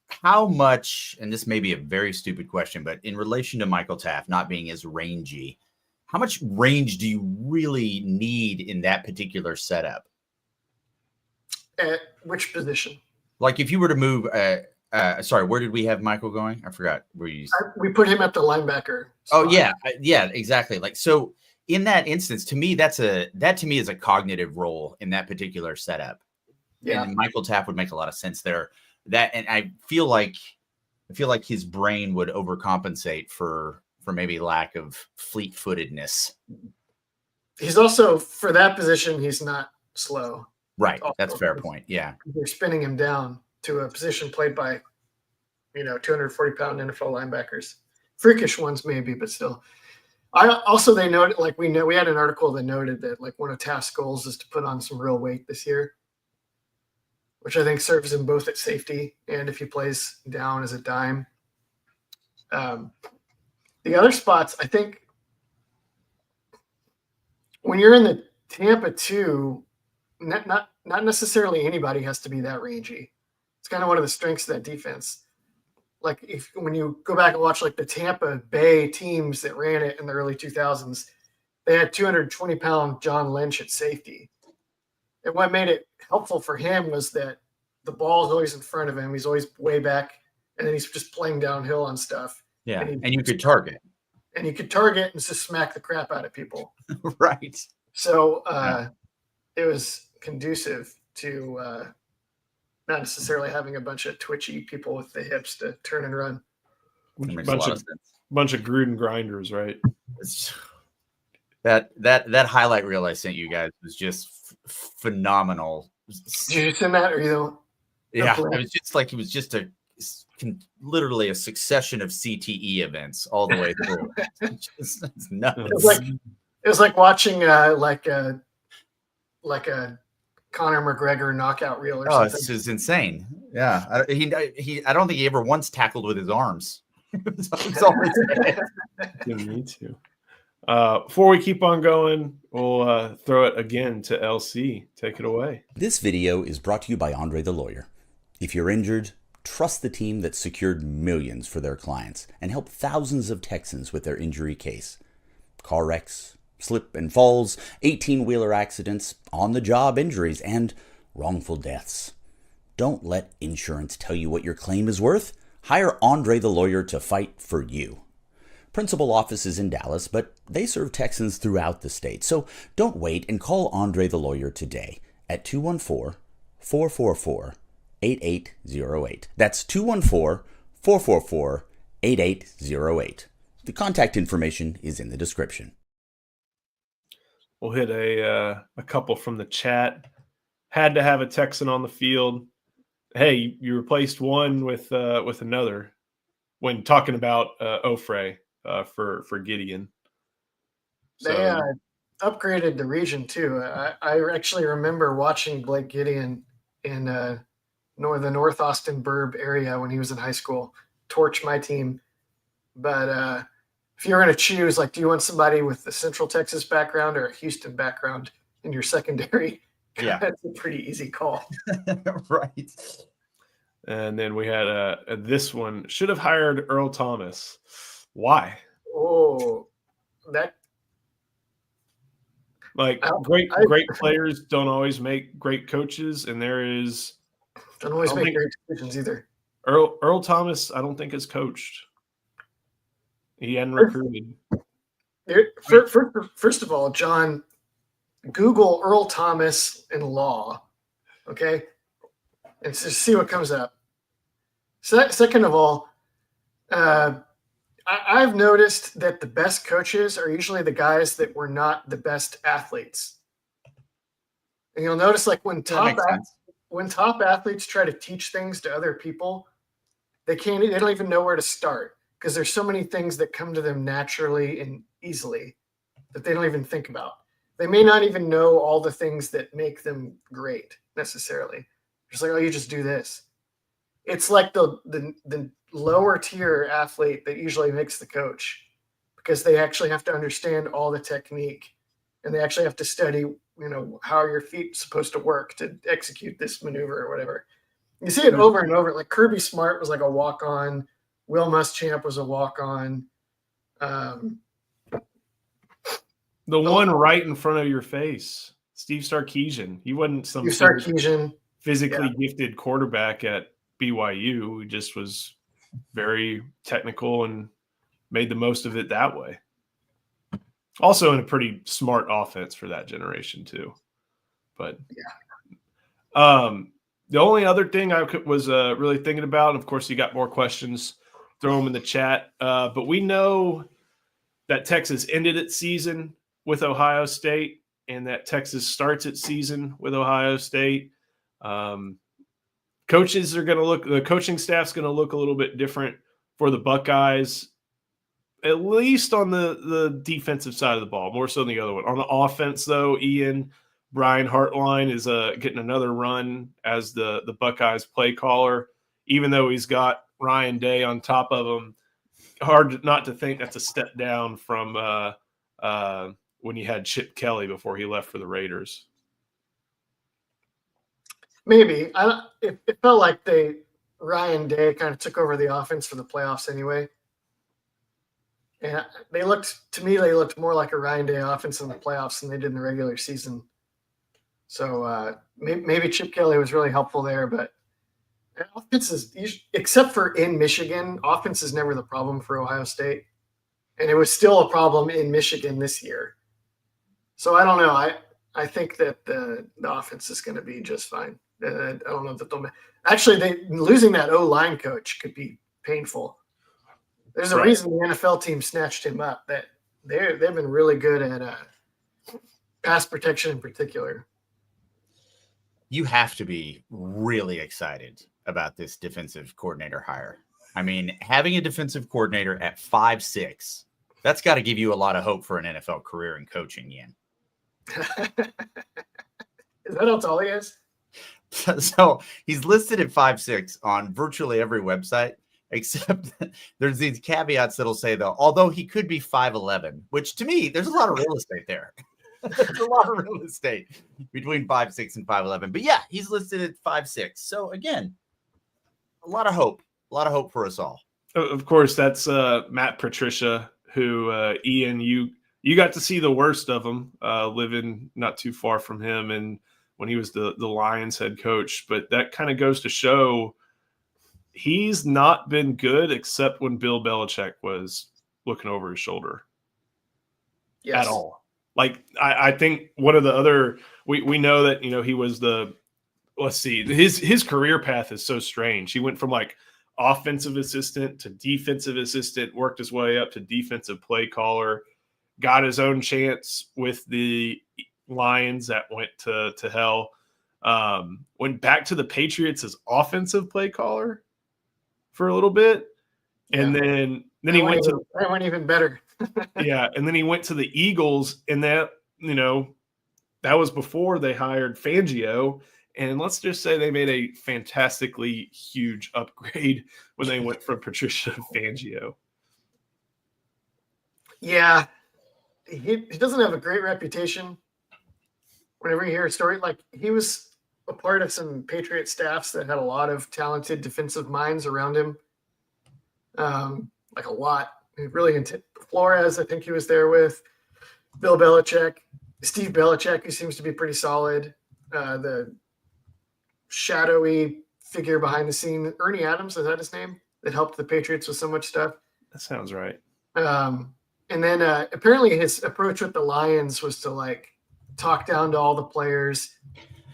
how much, and this may be a very stupid question, but in relation to Michael Taft not being as rangy, how much range do you really need in that particular setup? At which position? Like if you were to move, sorry, where did we have Michael going? I forgot. We put him at the linebacker spot. Oh yeah, exactly. Like, so in that instance, to me, that to me is a cognitive role in that particular setup. Yeah. And Michael Taft would make a lot of sense there. And I feel like his brain would overcompensate for maybe lack of fleet-footedness. He's also, for that position, he's not slow. Right. That's a fair point. Yeah. They're spinning him down to a position played by, 240-pound NFL linebackers. Freakish ones maybe, but still. They noted, like we had an article that noted that like one of Taft's goals is to put on some real weight this year, which I think serves him both at safety and if he plays down as a dime. The other spots, I think, when you're in the Tampa 2, not necessarily anybody has to be that rangy. It's kind of one of the strengths of that defense. Like when you go back and watch like the Tampa Bay teams that ran it in the early 2000s, they had 220-pound John Lynch at safety. And what made it helpful for him was that the ball is always in front of him. He's always way back, and then he's just playing downhill on stuff. Yeah, and you could target. And you could target and just smack the crap out of people. Right. So it was conducive to not necessarily having a bunch of twitchy people with the hips to turn and run. Bunch of Gruden grinders, right? That highlight reel I sent you guys was just phenomenal. Did you send that, or Yeah, it was just literally a succession of CTE events all the way through. It's nuts. It was like watching like a Conor McGregor knockout reel or something. This is insane. Yeah, I don't think he ever once tackled with his arms. It's always didn't need to. Before we keep on going, we'll throw it again to LC. Take it away. This video is brought to you by Andre the Lawyer. If you're injured, trust the team that secured millions for their clients and helped thousands of Texans with their injury case. Car wrecks, slip and falls, 18-wheeler accidents, on-the-job injuries, and wrongful deaths. Don't let insurance tell you what your claim is worth. Hire Andre the Lawyer to fight for you. Principal office is in Dallas, but they serve Texans throughout the state. So don't wait and call Andre the Lawyer today at 214-444-8808. That's 214-444-8808. The contact information is in the description. We'll hit a couple from the chat. Had to have a Texan on the field. Hey, you replaced one with another when talking about Orphey for Gideon. So, they upgraded the region too. I actually remember watching Blake Gideon in the North Austin Burb area when he was in high school, torch my team. But if you're going to choose, like, do you want somebody with the Central Texas background or a Houston background in your secondary? Yeah, that's a pretty easy call. Right. And then we had this one. Should have hired Earl Thomas. Why? Oh, that. Like, great players don't always make great coaches, and don't always make great decisions either. Earl Thomas, I don't think is coached. He hadn't recruited. First of all, John, Google Earl Thomas in law. Okay, and just see what comes up. So second of all, I've noticed that the best coaches are usually the guys that were not the best athletes. And you'll notice, like, when top athletes try to teach things to other people, they don't even know where to start, because there's so many things that come to them naturally and easily that they don't even think about. They may not even know all the things that make them great necessarily. Just like, oh, you just do this. It's like the lower tier athlete that usually makes the coach, because they actually have to understand all the technique, and they actually have to study, how your feet supposed to work to execute this maneuver or whatever. You see it over and over. Like Kirby Smart was like a walk-on. Will Muschamp was a walk-on. The one right in front of your face, Steve Sarkisian. He wasn't some physically gifted quarterback at BYU. He just was very technical and made the most of it that way. Also in a pretty smart offense for that generation too. But the only other thing I was really thinking about, and of course you got more questions, throw them in the chat. But we know that Texas ended its season with Ohio State, and that Texas starts its season with Ohio State. Coaches are going to look, the coaching staff's going to look a little bit different for the Buckeyes, at least on the defensive side of the ball, more so than the other one. On the offense, though, Brian Hartline is getting another run as the Buckeyes play caller, even though he's got Ryan Day on top of him. Hard not to think that's a step down from when you had Chip Kelly before he left for the Raiders. Maybe. It felt like Ryan Day kind of took over the offense for the playoffs anyway. And they looked more like a Ryan Day offense in the playoffs than they did in the regular season. So maybe Chip Kelly was really helpful there, but offense is, except for in Michigan, offense is never the problem for Ohio State. And it was still a problem in Michigan this year. So I don't know. I think that the offense is going to be just fine. I don't know that they'll actually losing that O-line coach could be painful. There's a reason the NFL team snatched him up. That they've been really good at pass protection in particular. You have to be really excited about this defensive coordinator hire. I mean, having a defensive coordinator at 5'6", that's got to give you a lot of hope for an NFL career in coaching, Ian. Is that how tall he is? So he's listed at 5'6" on virtually every website, except there's these caveats that'll say, though, although he could be 5'11", which to me, there's a lot of real estate there. There's a lot of real estate between 5'6" and 5'11". But yeah, he's listed at 5'6". So again, a lot of hope for us all. Of course, that's Matt Patricia, who Ian, you got to see the worst of him living not too far from him, and when he was the Lions head coach. But that kind of goes to show he's not been good except when Bill Belichick was looking over his shoulder. Yes. At all. Like, I think one of the other we know that, he was his career path is so strange. He went from like offensive assistant to defensive assistant, worked his way up to defensive play caller, got his own chance with the Lions that went to hell. Went back to the Patriots as offensive play caller for a little bit. And then he went to that went even better. Yeah, and then he went to the Eagles, and that was before they hired Fangio. And let's just say they made a fantastically huge upgrade when they went from Patricia to Fangio. Yeah, he doesn't have a great reputation. Whenever you hear a story, like he was a part of some Patriot staffs that had a lot of talented defensive minds around him, like a lot. Really, Flores, I think he was there with Bill Belichick, Steve Belichick, who seems to be pretty solid. The shadowy figure behind the scene, Ernie Adams, is that his name? That helped the Patriots with so much stuff. That sounds right. And then apparently his approach with the Lions was to like talk down to all the players,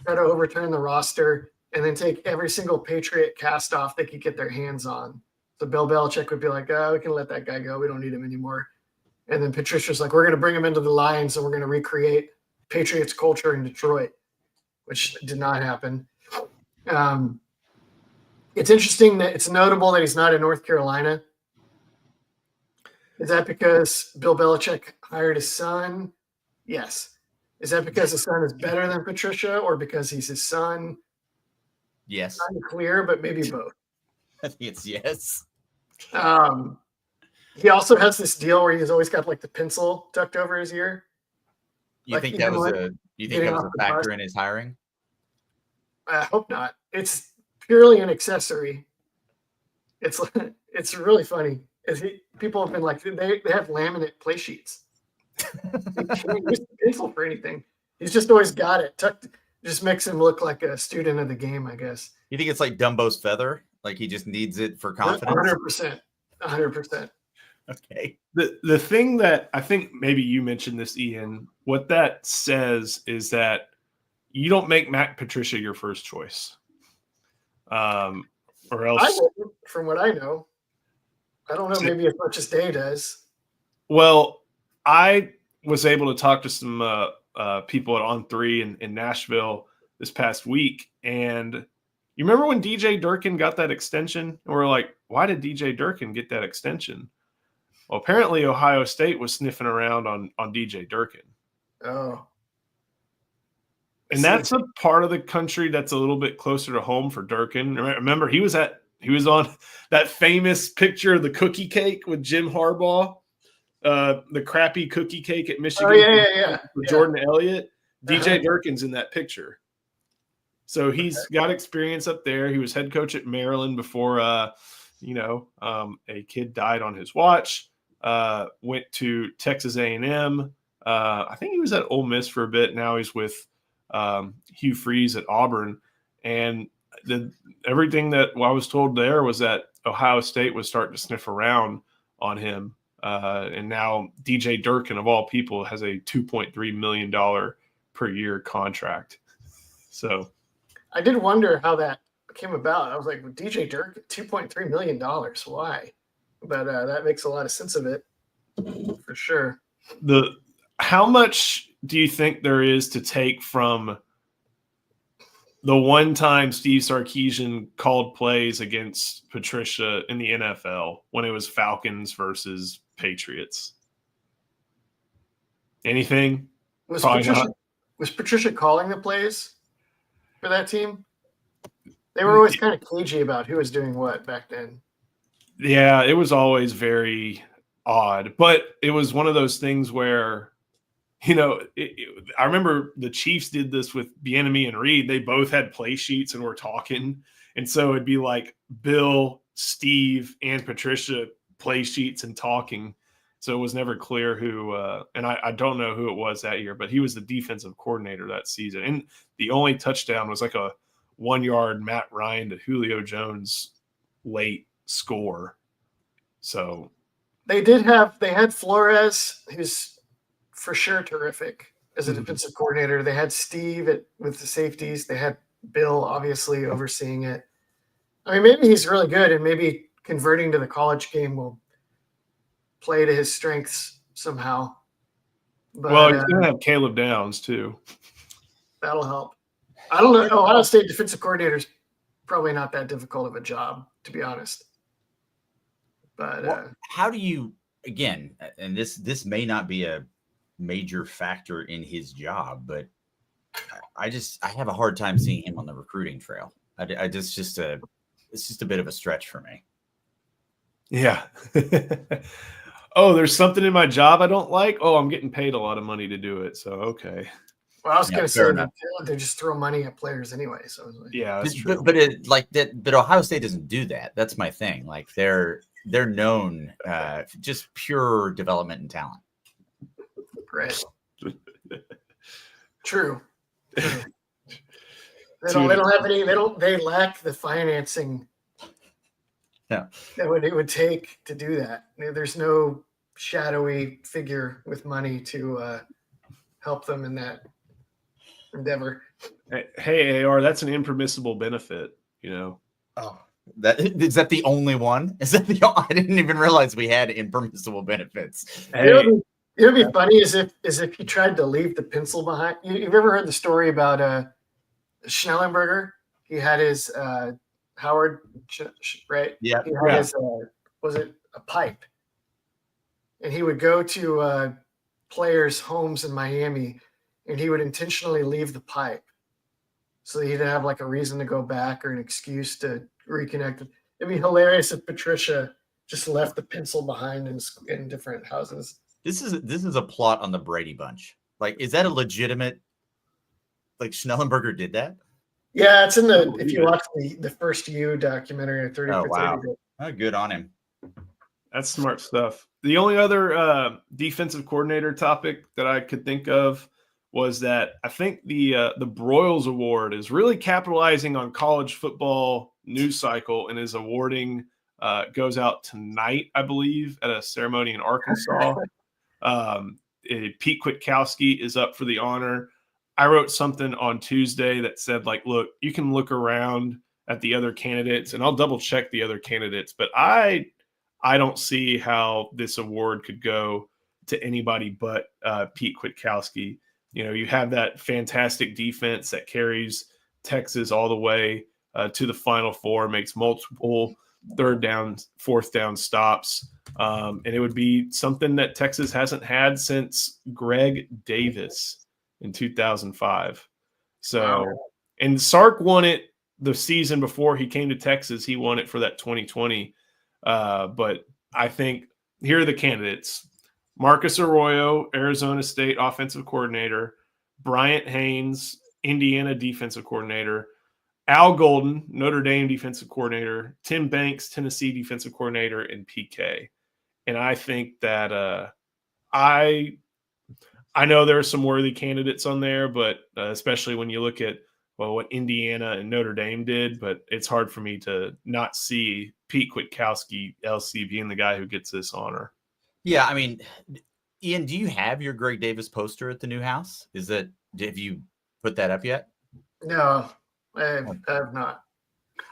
try to overturn the roster, and then take every single Patriot cast off they could get their hands on. So Bill Belichick would be like, "Oh, we can let that guy go. We don't need him anymore." And then Patricia's like, "We're going to bring him into the Lions, and we're going to recreate Patriots culture in Detroit," which did not happen. It's interesting that it's notable that he's not in North Carolina. Is that because Bill Belichick hired his son? Yes. Is that because his son is better than Patricia, or because he's his son? Yes. Not clear, but maybe both. I think it's yes. He also has this deal where he's always got like the pencil tucked over his ear. You Like, think even that was like a getting off the factor bus. in his hiring? I hope not. It's purely an accessory. It's really funny. People have been like, they have laminate play sheets. He can't use the pencil for anything. He's just always got it tucked. Just makes him look like a student of the game, I guess. You think it's like Dumbo's feather? Like he just needs it for confidence? 100%. 100%. Okay. The thing that I think maybe you mentioned this, Ian, what that says is that you don't make Matt Patricia your first choice. Or else. I wouldn't, from what I know. I don't know, maybe as much as Day does. Well, I was able to talk to some people at On3 in Nashville this past week. And you remember when DJ Durkin got that extension? And we're like, why did DJ Durkin get that extension? Well, apparently Ohio State was sniffing around on DJ Durkin. Oh. And that's a part of the country that's a little bit closer to home for Durkin. Remember, he was on that famous picture of the cookie cake with Jim Harbaugh, the crappy cookie cake at Michigan. Oh, yeah. With Jordan Elliott. DJ Durkin's in that picture. So he's got experience up there. He was head coach at Maryland before, a kid died on his watch. Went to Texas A&M. I think he was at Ole Miss for a bit. Now he's with Hugh Freeze at Auburn. And everything that I was told there was that Ohio State was starting to sniff around on him. And now DJ Durkin, of all people, has a $2.3 million per year contract. So I did wonder how that came about. I was like, DJ Durkin, $2.3 million. Why? But that makes a lot of sense of it, for sure. How much do you think there is to take from the one time Steve Sarkisian called plays against Patricia in the NFL when it was Falcons versus Patriots? Anything? Was Patricia calling the plays for that team? They were always kind of cagey about who was doing what back then. Yeah, it was always very odd. But it was one of those things where, I remember the Chiefs did this with Bieniemy and Reed. They both had play sheets and were talking. And so it'd be like Bill, Steve, and Patricia play sheets and talking. So it was never clear who, and I don't know who it was that year, but he was the defensive coordinator that season. And the only touchdown was like a 1 yard Matt Ryan to Julio Jones late score. So they had Flores, who's for sure terrific as a defensive coordinator. They had Steve with the safeties. They had Bill obviously overseeing it. I mean, maybe he's really good, and maybe converting to the college game will play to his strengths somehow. But, well, he's going to have Caleb Downs too. That'll help. I don't know. Ohio State defensive coordinator is probably not that difficult of a job, to be honest. But how do you, again, and this may not be a major factor in his job, but I have a hard time seeing him on the recruiting trail. It's just a bit of a stretch for me. Yeah. Oh, there's something in my job I don't like. Oh, I'm getting paid a lot of money to do it. So, okay. Well, I was going to say they just throw money at players anyway. So yeah, that's true. But Ohio State doesn't do that. That's my thing. Like they're known just pure development and talent. Right. True. They don't have any. They lack the financing. Yeah. That it would take to do that. There's no shadowy figure with money to help them in that endeavor. Hey, AR, that's an impermissible benefit, you know. Oh, is that the only one? Is that the? I didn't even realize we had impermissible benefits. Hey, It would be funny is if he tried to leave the pencil behind. You've ever heard the story about Schnellenberger? He had his Howard, right? Yeah. He had his was it a pipe? And he would go to players' homes in Miami, and he would intentionally leave the pipe, so he'd have like a reason to go back or an excuse to reconnect. It'd be hilarious if Patricia just left the pencil behind in different houses. This is a plot on the Brady Bunch. Like, is that a legitimate? Like Schnellenberger did that? Yeah, it's in the if you watch the first You documentary, 30 Oh, for wow. 30. Oh, good on him. that's smart stuff. The only other defensive coordinator topic that I could think of was that I think the Broyles Award is really capitalizing on college football news cycle and is awarding goes out tonight, I believe, at a ceremony in Arkansas. Pete Kwiatkowski is up for the honor. I wrote something on Tuesday that said, like, look, you can look around at the other candidates, and I'll double check the other candidates, but I don't see how this award could go to anybody but Pete Kwiatkowski. You know, you have that fantastic defense that carries Texas all the way to the Final Four, makes multiple third down, fourth down stops. And it would be something that Texas hasn't had since Greg Davis in 2005. So, Wow. and Sark won it the season before he came to Texas. He won it for that 2020. But I think here are the candidates: Marcus Arroyo, Arizona State offensive coordinator; Bryant Haynes, Indiana defensive coordinator; Al Golden, Notre Dame defensive coordinator; Tim Banks, Tennessee defensive coordinator; and PK. And I think that I know there are some worthy candidates on there, but especially when you look at what Indiana and Notre Dame did, but it's hard for me to not see Pete Kwiatkowski, LC, being the guy who gets this honor. Yeah, I mean, Ian, do you have your Greg Davis poster at the new house? Have you put that up yet? No, I have not.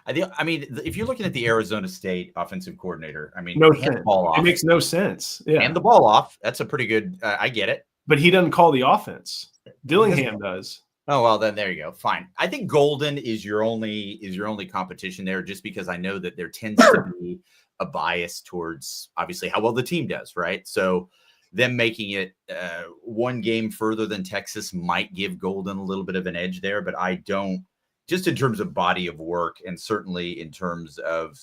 I mean, if you're looking at the Arizona State offensive coordinator, I mean, No hand sense. the ball off. It makes no sense. Yeah, Hand the ball off. That's a pretty good. I get it. but he doesn't call the offense. Dillingham does. Oh, well, then there you go. Fine. I think Golden is your only competition there, just because I know that there tends to be a bias towards obviously how well the team does, right? So them making it one game further than Texas might give Golden a little bit of an edge there, but I don't, just in terms of body of work and certainly in terms of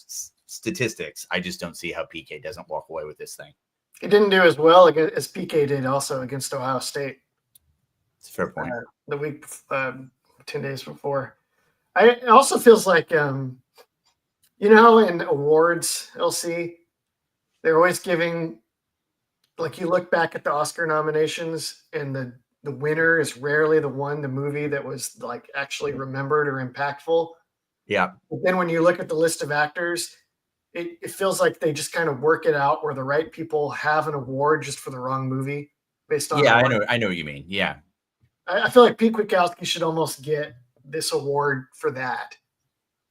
statistics, I just don't see how PK doesn't walk away with this thing. He didn't do as well as PK did also against Ohio State. It's a fair point. The week 10 days before. It also feels like you know how in awards, LC, they're always giving, like, you look back at the Oscar nominations and the winner is rarely the movie that was like actually remembered or impactful. Yeah. But then when you look at the list of actors, it feels like they just kind of work it out where the right people have an award just for the wrong movie based on. Yeah, I know what you mean. Yeah. I feel like Pete Kwiatkowski should almost get this award for that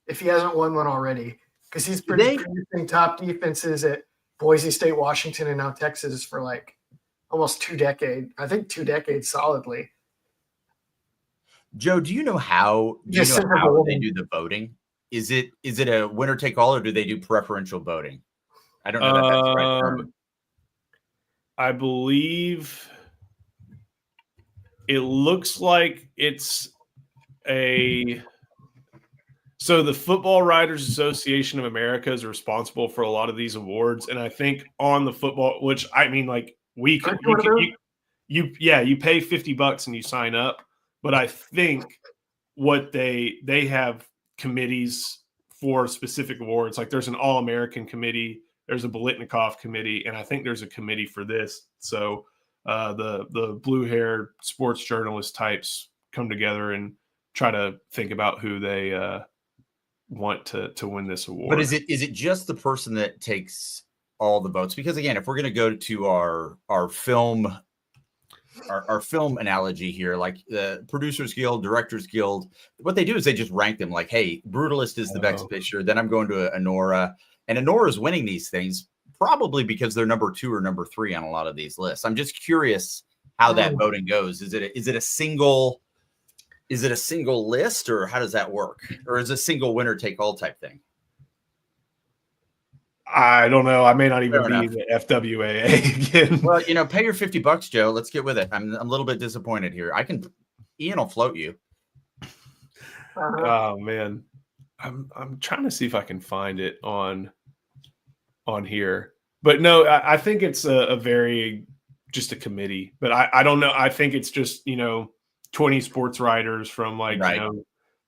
if he hasn't won one already, because he's producing top defenses at Boise State, Washington, and now Texas for like almost 2 decades. I think 2 decades solidly. Joe, do you know how they do the voting? Is it a winner take all, or do they do preferential voting? I don't know that that's the right term. I believe it looks like it's so the Football Writers Association of America is responsible for a lot of these awards, and I think on the football, which I mean, like you pay $50 and you sign up, but I think what they have committees for specific awards. Like there's an All-American committee, there's a Biletnikoff committee, and I think there's a committee for this. So the blue hair sports journalist types come together and try to think about who they want to win this award. But is it just the person that takes all the votes? Because again, if we're going to go to our film our film analogy here, like the Producers Guild, Directors Guild, what they do is they just rank them like, hey, Brutalist is the best picture. Then I'm going to Anora, and Anora is winning these things probably because they're number 2 or number 3 on a lot of these lists. I'm just curious how that voting goes. Is it a single list, or how does that work? Or is it a single winner take all type thing? I don't know. I may not even be the FWAA again. Well, pay your $50, Joe. Let's get with it. I'm a little bit disappointed here. Ian will float you. Oh man, I'm trying to see if I can find it on here. But no, I think it's just a committee. But I don't know. I think it's just 20 sports writers from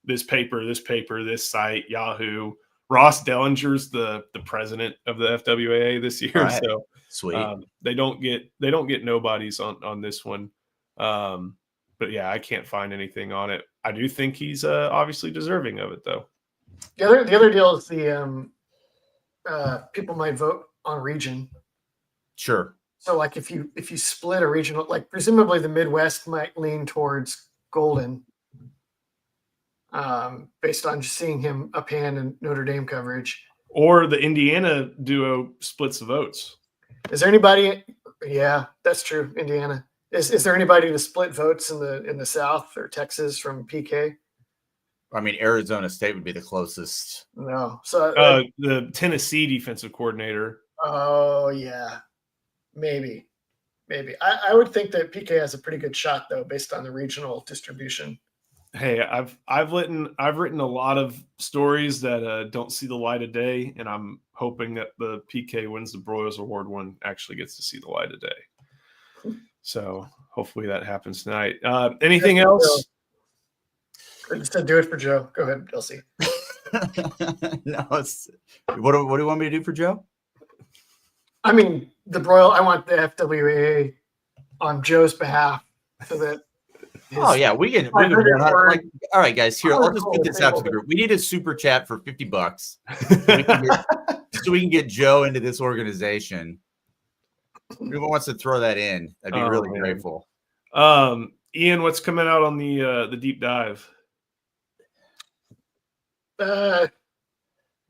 this paper, this site, Yahoo. Ross Dellinger's the president of the FWAA this year, right. So sweet. They don't get nobodies on this one. But yeah, I can't find anything on it. I do think he's obviously deserving of it, though. The other deal is the people might vote on region. Sure. So like if you split a regional, like presumably the Midwest might lean towards Golden. Based on just seeing him uphand in Notre Dame coverage. Or the Indiana duo splits the votes. Is there anybody? Yeah, that's true. Indiana. Is there anybody to split votes in the South or Texas from PK? I mean, Arizona State would be the closest. No. So the Tennessee defensive coordinator. Oh yeah, maybe. I would think that PK has a pretty good shot though, based on the regional distribution. Hey, I've written a lot of stories that don't see the light of day, and I'm hoping that the PK wins the Broyles Award one actually gets to see the light of day. So hopefully that happens tonight. Anything else? I just said do it for Joe. Go ahead, Elsie. No, what do you want me to do for Joe? I mean, I want the FWAA on Joe's behalf so that. Oh yeah, we can all right, guys. Here, I'll just put this out to the group. We need a super chat for $50 so we can get Joe into this organization. Who wants to throw that in? I'd be really grateful. Ian, what's coming out on the deep dive?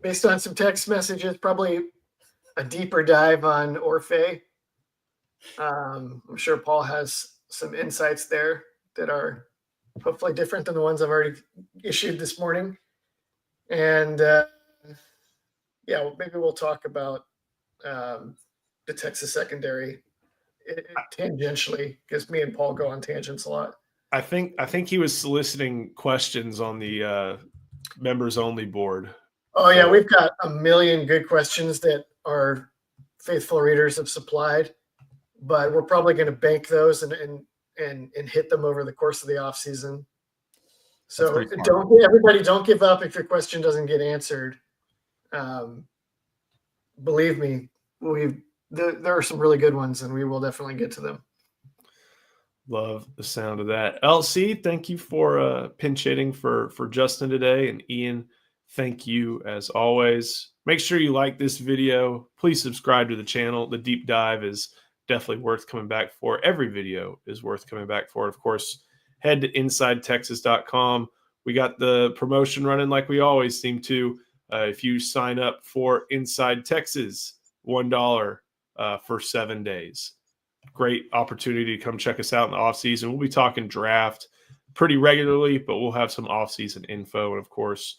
Based on some text messages, probably a deeper dive on Orphey. I'm sure Paul has some insights there that are hopefully different than the ones I've already issued this morning. And maybe we'll talk about the Texas secondary tangentially, because me and Paul go on tangents a lot. I think he was soliciting questions on the members only board. Oh yeah, we've got a million good questions that our faithful readers have supplied, but we're probably going to bank those and hit them over the course of the off season. So don't give up if your question doesn't get answered. Believe me, there are some really good ones, and we will definitely get to them. Love the sound of that. LC, thank you for pinch hitting for Justin today, and Ian, thank you as always. Make sure you like this video. Please subscribe to the channel. The deep dive is definitely worth coming back for. Every video is worth coming back for. Of course, head to InsideTexas.com. We got the promotion running like we always seem to. If you sign up for Inside Texas, $1 for 7 days. Great opportunity to come check us out in the offseason. We'll be talking draft pretty regularly, but we'll have some offseason info. And, of course,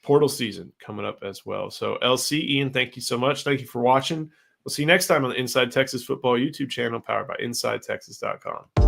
portal season coming up as well. So, LC, Ian, thank you so much. Thank you for watching. We'll see you next time on the Inside Texas Football YouTube channel powered by InsideTexas.com.